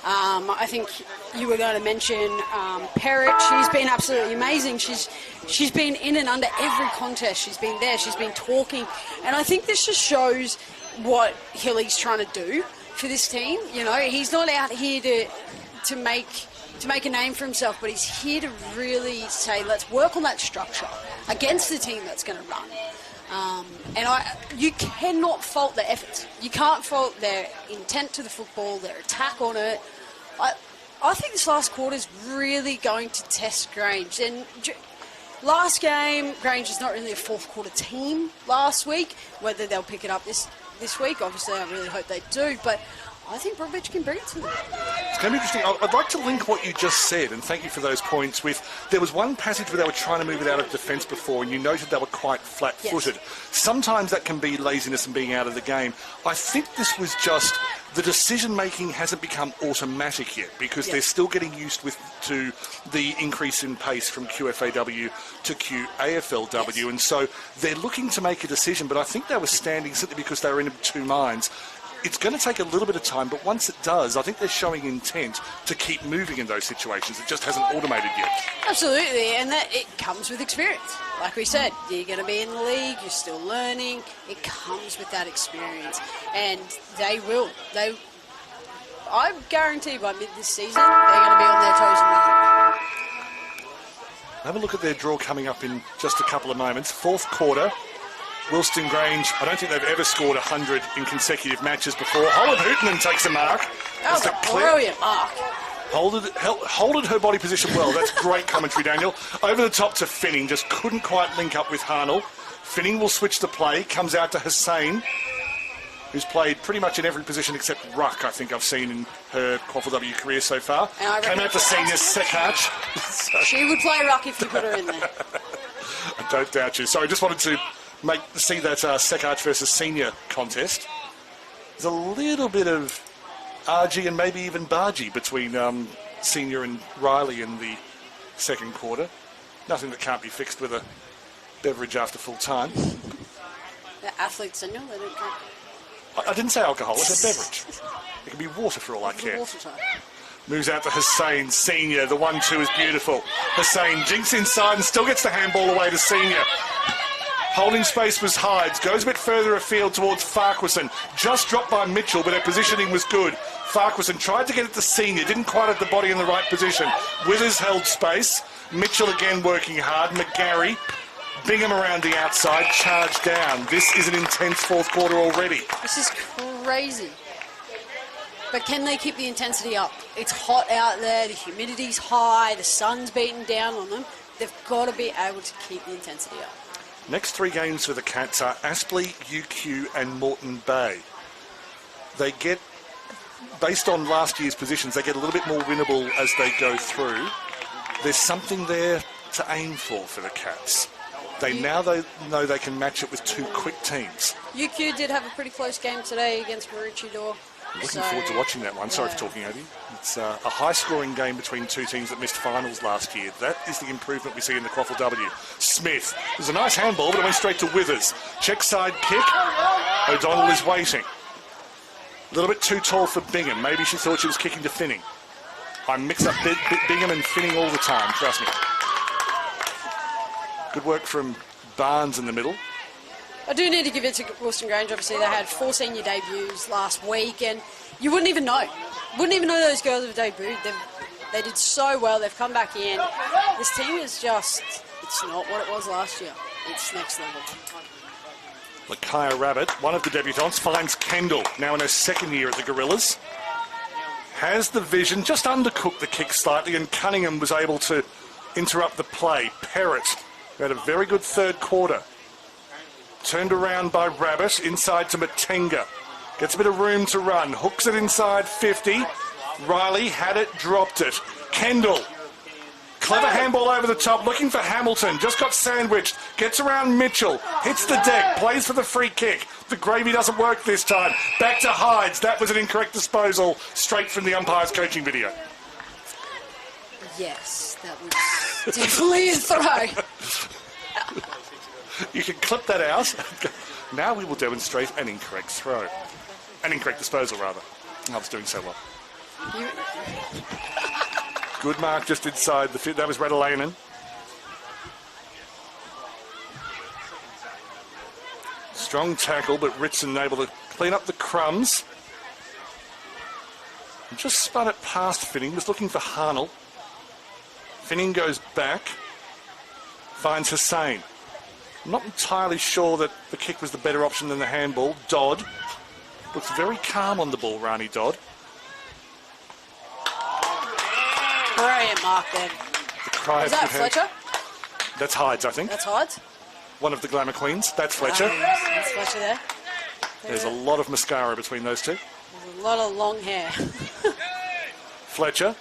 I think you were going to mention Perrott. She's been absolutely amazing. She's been in and under every contest. She's been there. She's been talking. And I think this just shows what Hilly's trying to do for this team. You know, he's not out here to make a name for himself, but he's here to really say, let's work on that structure against the team that's going to run. You cannot fault their efforts. You can't fault their intent to the football, their attack on it. I think this last quarter is really going to test Grange. And last game, Grange is not really a fourth quarter team last week. Whether they'll pick it up this week, obviously I really hope they do. But I think Broadbeach can bring it to them. It's going to be interesting. I'd like to link what you just said, and thank you for those points, with there was one passage where they were trying to move it out of defence before, and you noted they were quite flat-footed. Yes. Sometimes that can be laziness and being out of the game. I think this was just the decision-making hasn't become automatic yet, because they're still getting used to the increase in pace from QFAW to QAFLW, and so they're looking to make a decision, but I think they were standing simply because they were in two minds. It's going to take a little bit of time, but once it does, I think they're showing intent to keep moving in those situations. It just hasn't automated yet. Absolutely, and that it comes with experience. Like we said, you're going to be in the league, you're still learning. It comes with that experience, and they will. I guarantee by mid this season, they're going to be on their toes and running. Have a look at their draw coming up in just a couple of moments. Fourth quarter. Wilston Grange, I don't think they've ever scored 100 in consecutive matches before. Holland Hootenman takes a mark. That was a brilliant mark. Holded her body position well. That's great commentary, Daniel. Over the top to Finning, just couldn't quite link up with Harnell. Finning will switch the play, comes out to Hussain, who's played pretty much in every position except ruck, I think I've seen in her QAFLW career so far. Came out to senior Sekach. She would play ruck if you put her in there. I don't doubt you. Sorry, just wanted to see that Sekach versus senior contest. There's a little bit of RG and maybe even Bargy between senior and Riley in the second quarter. Nothing that can't be fixed with a beverage after full time. The athletes, I know they don't drink. I didn't say alcohol, I said beverage. It can be water for all I care. Moves out to Hussain, senior. The 1-2 is beautiful. Hussain jinks inside and still gets the handball away to senior. Holding space was Hydes. Goes a bit further afield towards Farquharson. Just dropped by Mitchell, but her positioning was good. Farquharson tried to get it to senior. Didn't quite have the body in the right position. Withers held space. Mitchell again working hard. McGarry. Bingham around the outside. Charged down. This is an intense fourth quarter already. This is crazy. But can they keep the intensity up? It's hot out there. The humidity's high. The sun's beating down on them. They've got to be able to keep the intensity up. Next three games for the Cats are Aspley, UQ and Moreton Bay. They get, based on last year's positions, they get a little bit more winnable as they go through. There's something there to aim for the Cats. They know they can match it with two quick teams. UQ did have a pretty close game today against Maroochydore. Looking forward to watching that one. Sorry for talking over you. It's a high-scoring game between two teams that missed finals last year. That is the improvement we see in the QAFLW. Smith. It was a nice handball, but it went straight to Withers. Check side kick. O'Donnell is waiting. A little bit too tall for Bingham. Maybe she thought she was kicking to Finning. I mix up Bingham and Finning all the time, trust me. Good work from Barnes in the middle. I do need to give it to Wilston Grange. Obviously, they had 4 senior debuts last week, and you wouldn't even know. Wouldn't even know those girls have debuted. They did so well. They've come back in. This team is just, it's not what it was last year. It's next level. Lakaya Rabbit, one of the debutants, finds Kendall, now in her second year at the Gorillas. Has the vision, just undercooked the kick slightly, and Cunningham was able to interrupt the play. Perrott, who had a very good third quarter. Turned around by Rabbit, inside to Matenga. Gets a bit of room to run. Hooks it inside 50. Riley had it, dropped it. Kendall Clever handball over the top, looking for Hamilton. Just got sandwiched. Gets around Mitchell. Hits the deck. Plays for the free kick. The gravy doesn't work this time. Back to Hydes. That was an incorrect disposal. Straight from the umpire's coaching video. Yes, that was definitely a throw. You can clip that out. Now we will demonstrate an incorrect throw. An incorrect disposal, rather. I was doing so well. Good mark just inside the fit. That was Radalainen. Strong tackle, but Ritson able to clean up the crumbs. Just spun it past Finning. Was looking for Harnell. Finning goes back. Finds Hussain. I'm not entirely sure that the kick was the better option than the handball. Dodd looks very calm on the ball, Rani Dodd. Brilliant mark then. Is that Fletcher? That's Hydes, I think. That's Hydes? One of the glamour queens. That's Fletcher. That's Fletcher there. There's a lot of mascara between those two. There's a lot of long hair. Fletcher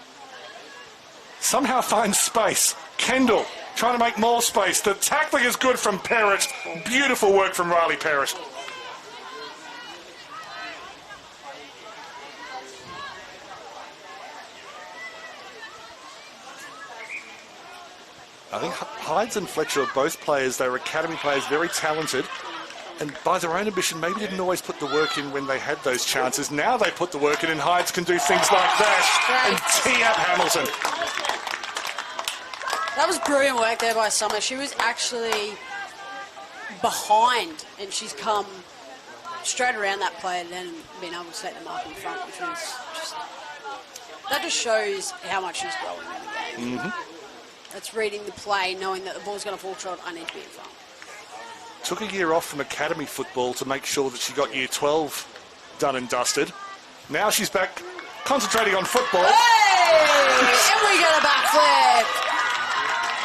somehow finds space. Kendall trying to make more space. The tackling is good from Parrott. Beautiful work from Riley Parrott. I think Hydes and Fletcher are both players. They were academy players, very talented. And by their own ambition, maybe didn't always put the work in when they had those chances. Now they put the work in, and Hydes can do things like that and tee up Hamilton. That was brilliant work there by Summer. She was actually behind, and she's come straight around that player and then been able to take the mark in front, which was just... That just shows how much she's growing in the game. That's reading the play, knowing that the ball's going to fall short, I need to be in front. Took a year off from academy football to make sure that she got year 12 done and dusted. Now she's back concentrating on football. Hey! And we get a backflip.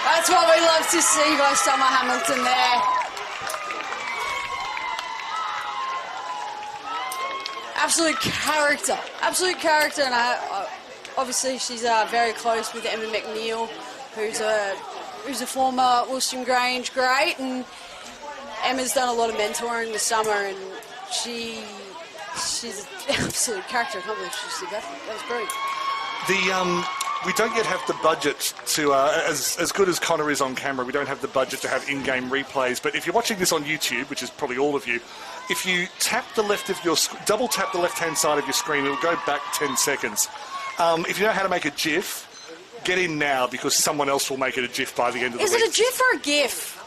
That's what we love to see by Summer Hamilton there. Absolute character, and obviously she's very close with Emma McNeil, who's a former Wilston Grange great, and Emma's done a lot of mentoring this summer, and she's an absolute character. I can't believe she did that. That was brilliant. We don't yet have the budget to, as good as Connor is on camera, we don't have the budget to have in-game replays. But if you're watching this on YouTube, which is probably all of you, if you tap the left of your, double tap the left-hand side of your screen, it'll go back 10 seconds. If you know how to make a GIF, get in now, because someone else will make it a GIF by the end of the week. Is it a GIF or a GIF?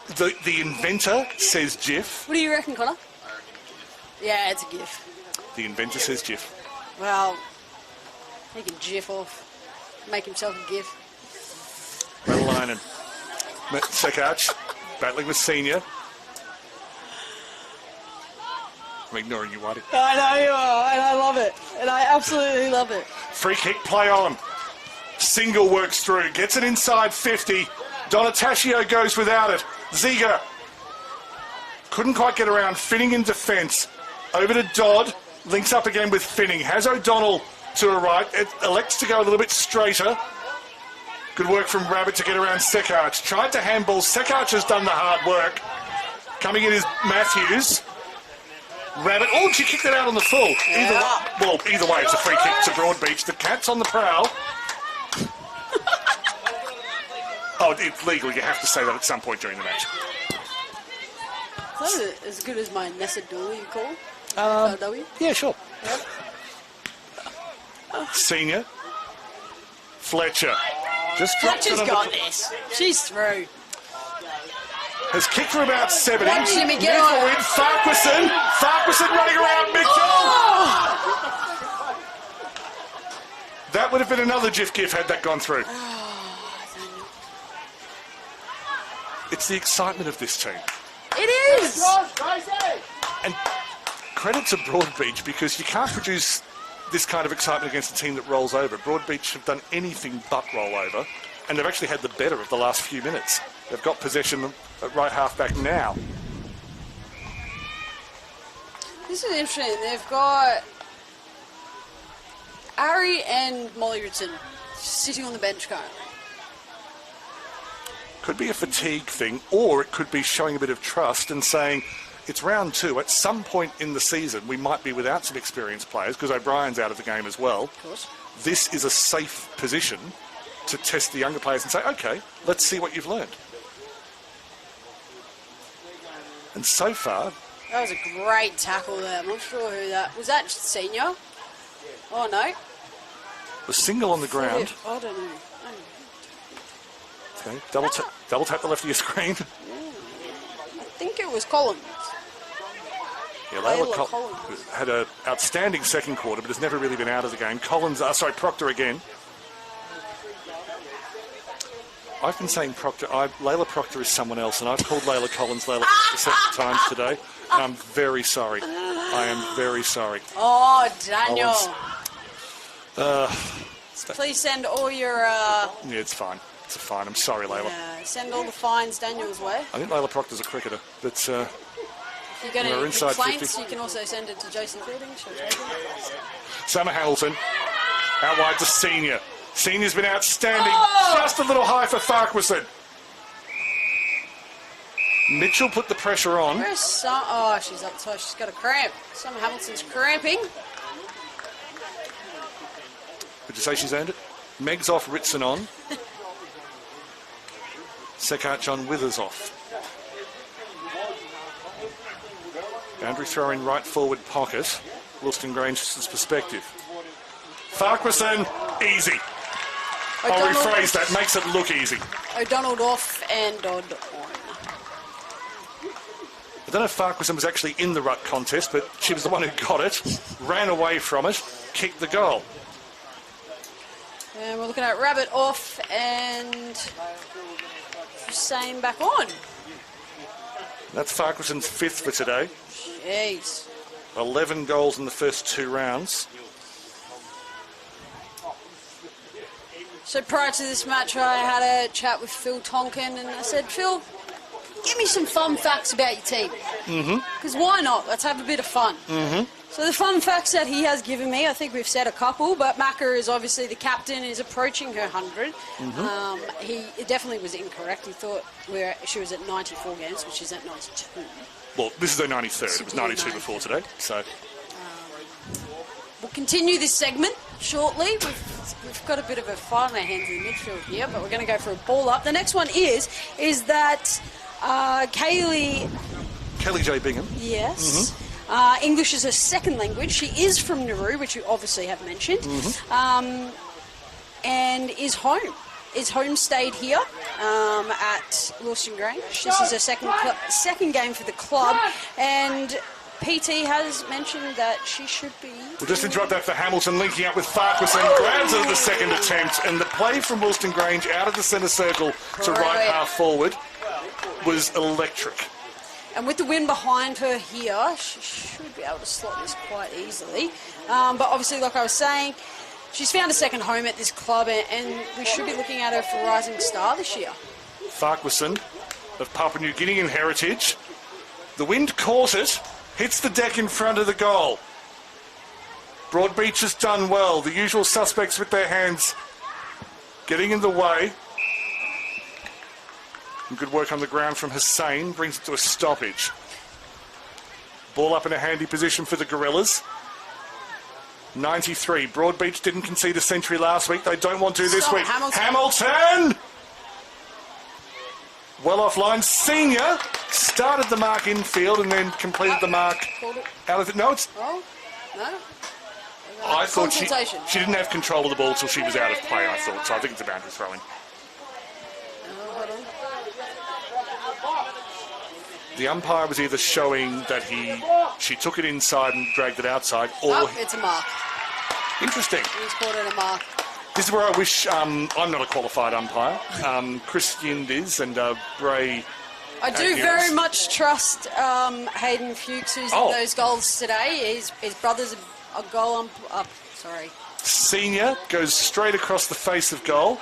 The inventor says GIF. What do you reckon, Connor? Yeah, it's a GIF. The inventor says GIF. Well, he can GIF off. Make himself a GIF. Radalainen. Sekach battling with Senior. I'm ignoring you, Whitey. I know you are, and I love it. And I absolutely love it. Free kick, play on. Single works through, gets it inside 50. Donataccio goes without it. Ziga couldn't quite get around. Finning in defence. Over to Dodd. Links up again with Finning. Has O'Donnell to her right. It elects to go a little bit straighter. Good work from Rabbit to get around Sekach. Tried to handball. Sekach has done the hard work. Coming in is Matthews. Rabbit. Oh, she kicked it out on the full. Either way, it's a free kick to Broadbeach. The Cats on the prowl. Oh, it's legal. You have to say that at some point during the match. Is that as good as my Nessa Dooley you call? Yeah, sure. Yep. Senior. Fletcher. Fletcher's got this. She's through. Has kicked for about 70. Watch Jimmy get on. Farquharson. Farquharson running around Mitchell. Oh! That would have been another GIF had that gone through. It's the excitement of this team. It is! And credit to Broadbeach, because you can't produce this kind of excitement against a team that rolls over. Broadbeach have done anything but roll over, and they've actually had the better of the last few minutes. They've got possession at right half-back now. This is interesting. They've got Ari and Molly Ritson sitting on the bench currently. Could be a fatigue thing, or it could be showing a bit of trust and saying, it's round 2. At some point in the season, we might be without some experienced players because O'Brien's out of the game as well. Of course. This is a safe position to test the younger players and say, okay, let's see what you've learned. And so far... That was a great tackle there. I'm not sure who that... Was that Senior? Oh, no. The single on the ground. I don't know. Okay, double tap the left of your screen. I think it was Collins. Yeah, Layla Collins had an outstanding second quarter, but has never really been out of the game. Proctor again. I've been saying Proctor. Layla Proctor is someone else, and I've called Layla Collins Layla Proctor several times today. And I'm very sorry. I am very sorry. Oh, Daniel. Please send all your... Yeah, it's fine. It's fine. I'm sorry, Layla. Send all the fines Daniel's way. I think Layla Proctor's a cricketer. That's... If you get any complaints, you can also send it to Jason Fielding. Summer Hamilton. Out wide to Senior. Senior's been outstanding. Just a little high for Farquharson. Mitchell put the pressure on. Where's she's up tight. She's got a cramp. Summer Hamilton's cramping. Would you say she's earned it? Meg's off, Ritson on. Sekart John Withers off. Boundary throw in right forward pocket. Wilston Grange's perspective. Farquharson, easy. I'll rephrase that, makes it look easy. O'Donnell off and Dodd on. I don't know if Farquharson was actually in the ruck contest, but she was the one who got it, ran away from it, kicked the goal. And we're looking at Rabbit off and Hussein back on. That's Farquharson's 5th for today. Jeez. 11 goals in the first 2 rounds. So prior to this match, I had a chat with Phil Tonkin, and I said, Phil, give me some fun facts about your team. Because why not? Let's have a bit of fun. So the fun facts that he has given me, I think we've said a couple, but Macca is obviously the captain, is approaching her 100. He definitely was incorrect. He thought she was at 94 games, which is at 92. Well, this is her 93rd. It was 92 before today, so... We'll continue this segment shortly. We've got a bit of a fight on our hands in the midfield here, but we're going to go for a ball up. The next one is that Kelly J. Bingham. Yes. English is her second language. She is from Nauru, which you obviously have mentioned, and is homestayed here at Wilston Grange. This is her second game for the club, and PT has mentioned that she should be... We'll just interrupt that for Hamilton, linking up with Farquharson, grabs it at the second attempt, and the play from Wilston Grange out of the centre circle to right half forward was electric. And with the wind behind her here, she should be able to slot this quite easily. But obviously, like I was saying, she's found a second home at this club, and we should be looking at her for Rising Star this year. Farquharson of Papua New Guinean heritage. The wind caught it, hits the deck in front of the goal. Broadbeach has done well. The usual suspects with their hands getting in the way. And good work on the ground from Hussein, brings it to a stoppage. Ball up in a handy position for the Gorillas. 93. Broadbeach didn't concede a century last week. They don't want to this week. Hamilton! Well offline. Senior started the mark infield and then completed the mark out of it. No, it's... Oh, no. I thought she didn't have control of the ball till she was out of play, I thought. So I think it's a boundary throw-in. The umpire was either showing that she took it inside and dragged it outside, or... it's a mark. Interesting. He's called it a mark. This is where I wish... I'm not a qualified umpire. Christian is, and Bray... I do very much trust Hayden Fuchs, who's in those goals today. His brother's a goal sorry. Senior goes straight across the face of goal.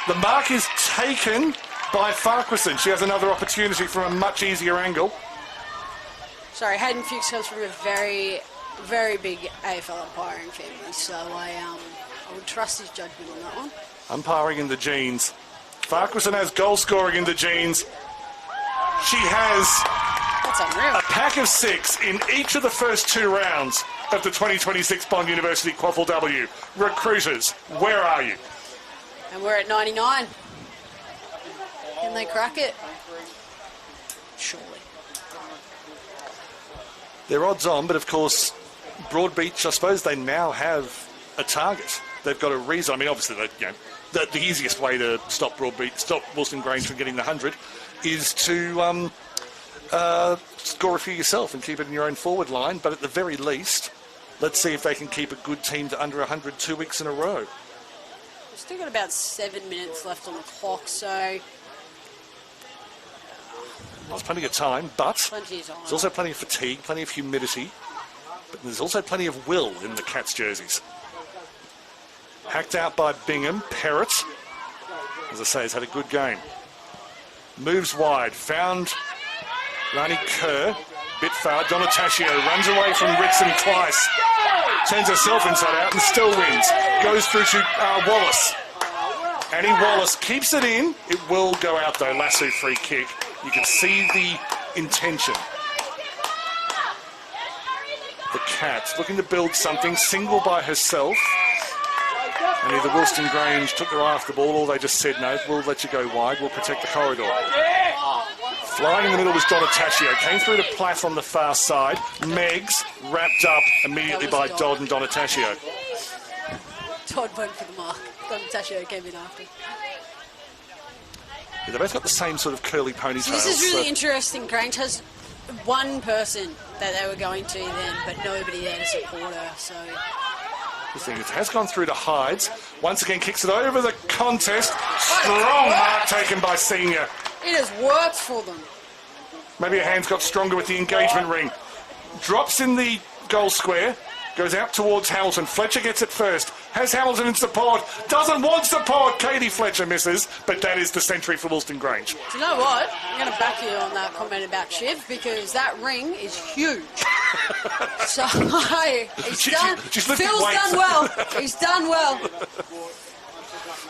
The mark is taken by Farquharson. She has another opportunity from a much easier angle. Sorry, Hayden Fuchs comes from a very, very big AFL umpiring family, so I would trust his judgment on that one. Umpiring in the genes. Farquharson has goal scoring in the genes. She has That's unreal. a pack of 6 in each of the first 2 rounds of the 2026 Bond University QAFLW. Recruiters, where are you? And we're at 99. Can they crack it? Surely. They're odds on, but of course, Broadbeach, I suppose they now have a target. They've got a reason. I mean, obviously, the easiest way to stop Wilston Grange from getting the 100 is to score a few yourself and keep it in your own forward line. But at the very least, let's see if they can keep a good team to under 100 2 weeks in a row. We've still got about 7 minutes left on the clock, so There's plenty of time, but plenty of time. There's also plenty of fatigue, plenty of humidity, but there's also plenty of will in the Cats jerseys. Hacked out by Bingham. Perrott, as I say, has had a good game. Moves wide, found Rani Kerr, bit far. Donataccio runs away from Ritson twice. Turns herself inside out and still wins. Goes through to Wallace. Annie Wallace keeps it in. It will go out though. Lasso free kick. You can see the intention. The Cats looking to build something. Single by herself. And either Wilston Grange took their eye off the ball or they just said, no, we'll let you go wide. We'll protect the corridor. Flying in the middle was Donataccio. Came through to Plath on the far side. Meggs wrapped up immediately by Dodd and Donataccio. Todd went for the mark. Donataccio came in after. Yeah, they both got the same sort of curly ponytails. So this is really interesting. Grange has one person that they were going to then, but nobody there to support her. So the thing, it has gone through to Hides. Once again, kicks it over the contest. Strong mark taken by Senior. it has worked for them. Maybe her hands got stronger with the engagement ring. Drops in the goal square. Goes out towards Hamilton. Fletcher gets it first. Has Hamilton in support. Doesn't want support. Katie Fletcher misses. But that is the century for Wilston Grange. Do you know what? I'm going to back you on that comment about Shiv because that ring is huge. So he's done. Phil's done well. He's done well.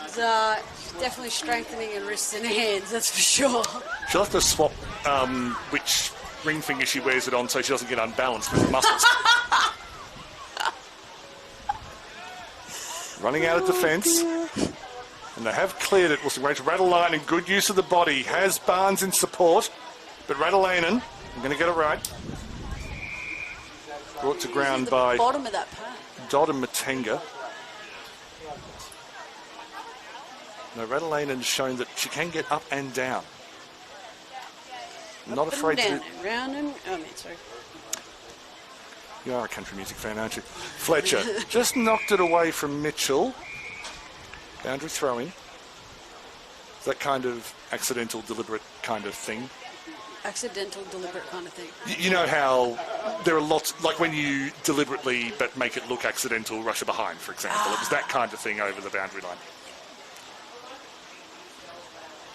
He's definitely strengthening her wrists and hands, that's for sure. She'll have to swap which ring finger she wears it on so she doesn't get unbalanced with the muscles. Running out of defence. And they have cleared it. Wilson Grange. Rattalainen, good use of the body. Has Barnes in support. But Rattalainen, I'm going to get it right. Brought to ground by Bottom of that pack. Dodd and Matenga. No, Rattalainen's shown that she can get up and down. Not afraid to... Round and... Oh, man, sorry. You are a country music fan, aren't you? Fletcher just knocked it away from Mitchell. Boundary throw-in. That kind of accidental, deliberate kind of thing. Accidental, deliberate kind of thing. You know how there are lots, like when you deliberately but make it look accidental, rush it behind, for example. It was that kind of thing over the boundary line.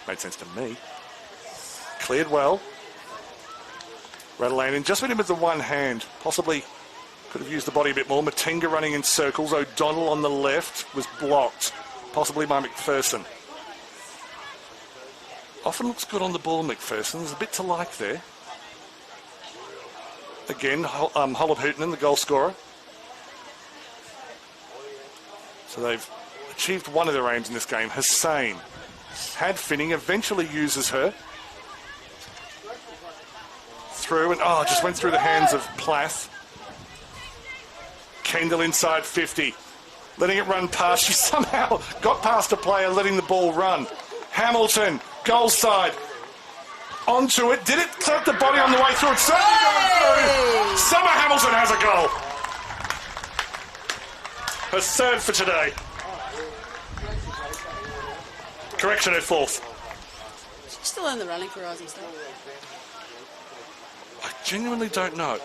Made sense to me. Cleared well. Rattalainen just went in with the one hand. Possibly could have used the body a bit more. Matenga running in circles. O'Donnell on the left was blocked. Possibly by McPherson. Often looks good on the ball, McPherson. There's a bit to like there. Again, Holub Hooten, the goal scorer. So they've achieved one of their aims in this game. Hussain had Finning, eventually uses her. Through and just went through the hands of Plath. Kendall inside 50. Letting it run past. She somehow got past a player, letting the ball run. Hamilton, goal side. Onto it. Did it clip the body on the way through? It's certainly going through. Summer Hamilton has a goal. Her third for today. Correction, her fourth. She's still in the running for Rising Star. I genuinely don't know. I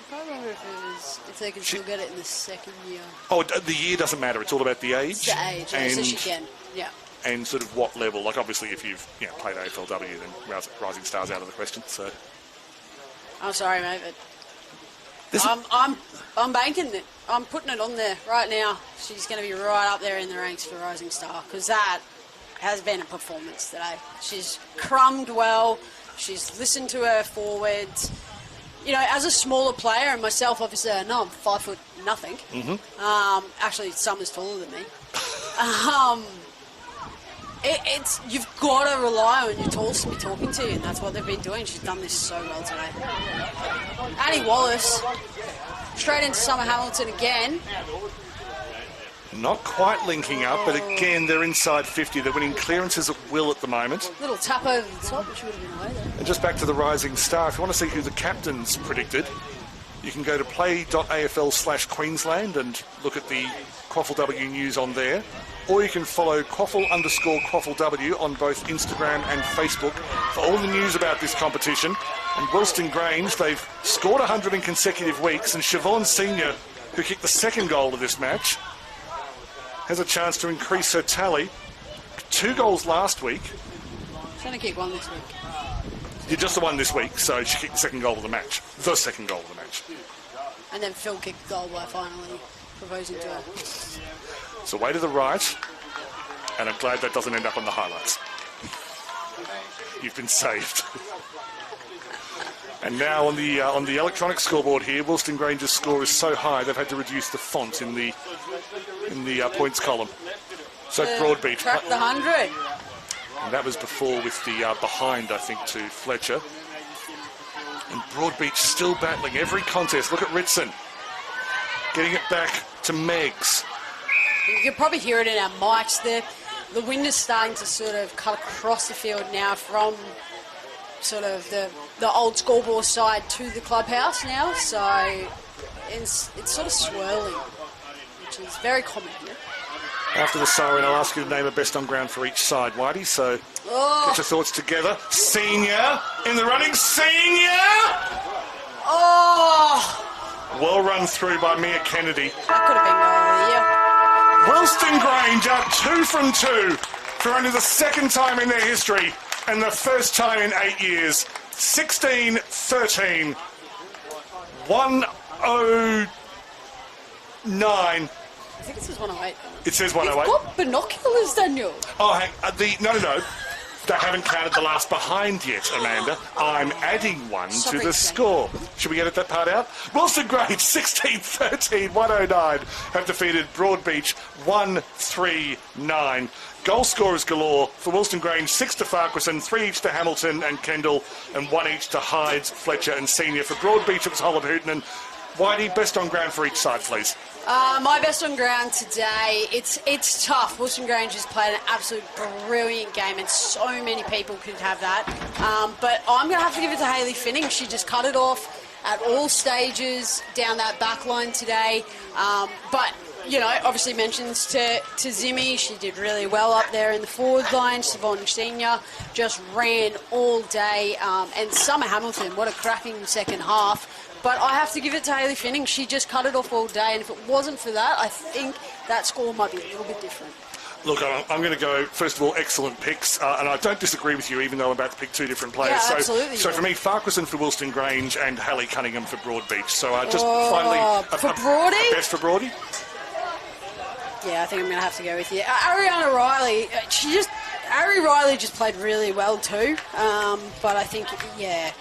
can't remember if they can still get it in the second year. Oh, the year doesn't matter. It's all about the age. It's the age, yeah, so she can, yeah. And sort of what level. Like, obviously, if you've played AFLW, then Rising Star's out of the question. So, I'm sorry, mate, but I'm banking it. I'm putting it on there right now. She's going to be right up there in the ranks for Rising Star because that has been a performance today. She's crumbed well. She's listened to her forwards. You know, as a smaller player, and myself, obviously, I know I'm 5 foot nothing. Actually, Summer's taller than me. It's you've got to rely on your talls to be talking to you, and that's what they've been doing. She's done this so well today. Annie Wallace, straight into Summer Hamilton again. Not quite linking up, but again, they're inside 50. They're winning clearances at will at the moment. Little tap over the top, which would have been away there. And just back to the Rising Star, if you want to see who the captains predicted, you can go to play.afl/Queensland and look at the QAFLW news on there. Or you can follow QAFL_QAFLW on both Instagram and Facebook for all the news about this competition. And Wilston Grange, they've scored 100 in consecutive weeks, and Siobhan Senior, who kicked the second goal of this match, has a chance to increase her tally. 2 goals last week. She's going to kick 1 this week. Yeah, just the 1 this week, so she kicked the second goal of the match. The second goal of the match. And then Phil kicked the goal by finally proposing to her. It's away to the right, and I'm glad that doesn't end up on the highlights. You've been saved. And now on the electronic scoreboard here, Wilston Grange's score is so high they've had to reduce the font in the points column. So Broadbeach cracked the 100. And that was before with the behind, I think, to Fletcher. And Broadbeach still battling every contest. Look at Ritson getting it back to Meggs. You can probably hear it in our mics. The wind is starting to sort of cut across the field now from sort of the old scoreboard side to the clubhouse now. So it's sort of swirling, which is very common here. After the siren, I'll ask you to name a best on ground for each side, Whitey. So get your thoughts together. Senior in the running. Senior! Oh! Well run through by Mia Kennedy. That could have been goal of the year. Wilston Grange up 2 from 2 for only the second time in their history and the first time in 8 years. 16-13. 109. I think it says 108. It says 108. You've got binoculars, Daniel. Oh, hang no. They haven't counted the last behind yet, Amanda. I'm adding one to the score. Should we edit that part out? Wilston Grange, 16-13, 109, have defeated Broadbeach 139. Goal scorers galore for Wilston Grange, 6 to Farquharson, 3 each to Hamilton and Kendall, and 1 each to Hydes, Fletcher and Senior. For Broadbeach, it was Holland Hooten. Whitey, best on ground for each side, please. My best on ground today, it's tough. Wilston Grange has played an absolute brilliant game, and so many people could have that. But I'm going to have to give it to Hayley Finning. She just cut it off at all stages down that back line today. But, you know, obviously mentions to Zimmy. She did really well up there in the forward line. Siobhan Senior just ran all day. And Summer Hamilton, what a cracking second half. But I have to give it to Hayley Finning. She just cut it off all day, and if it wasn't for that, I think that score might be a little bit different. Look, I'm going to go, first of all, excellent picks, and I don't disagree with you, even though I'm about to pick 2 different players. Yeah, absolutely. So for me, Farquharson for Wilston Grange and Hallie Cunningham for Broadbeach. So just finally... For Broadie? Best for Broadie? Yeah, I think I'm going to have to go with you. Ariana Riley, Ari Riley just played really well too, but I think, yeah,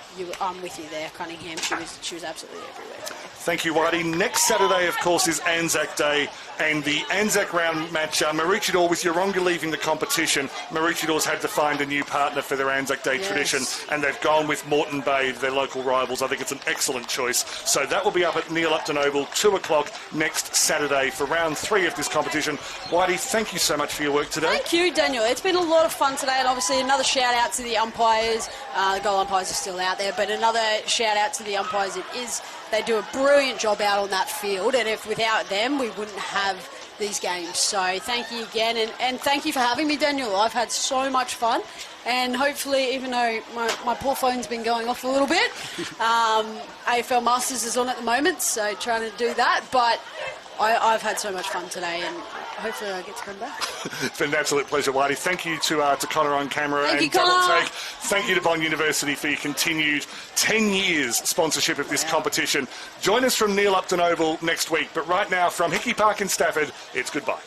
I'm with you there, Cunningham. She was absolutely everywhere today. Thank you, Whitey. Next Saturday, of course, is Anzac Day, and the Anzac round match, Maroochydore, with Yeronga leaving the competition, Maroochydor's had to find a new partner for their Anzac Day tradition, and they've gone with Moreton Bay, their local rivals. I think it's an excellent choice. So that will be up at Neil Upton Oval, 2 o'clock next Saturday for round 3 of this competition. Whitey, thank you so much for your work today. Thank you, Daniel. It's been a lot of fun today, and obviously another shout-out to the umpires. The goal umpires are still out there, but another shout-out to the umpires. They do a brilliant job out on that field, and if without them, we wouldn't have these games. So thank you again, and thank you for having me, Daniel. I've had so much fun, and hopefully, even though my poor phone's been going off a little bit, AFL Masters is on at the moment, so trying to do that, but I've had so much fun today, and hopefully I get to come back. It's been an absolute pleasure, Whitey. Thank you to Connor on camera and Double Take. Thank you to Bond University for your continued 10 years sponsorship of this competition. Join us from Neil Upton Oval next week, but right now from Hickey Park in Stafford, it's goodbye.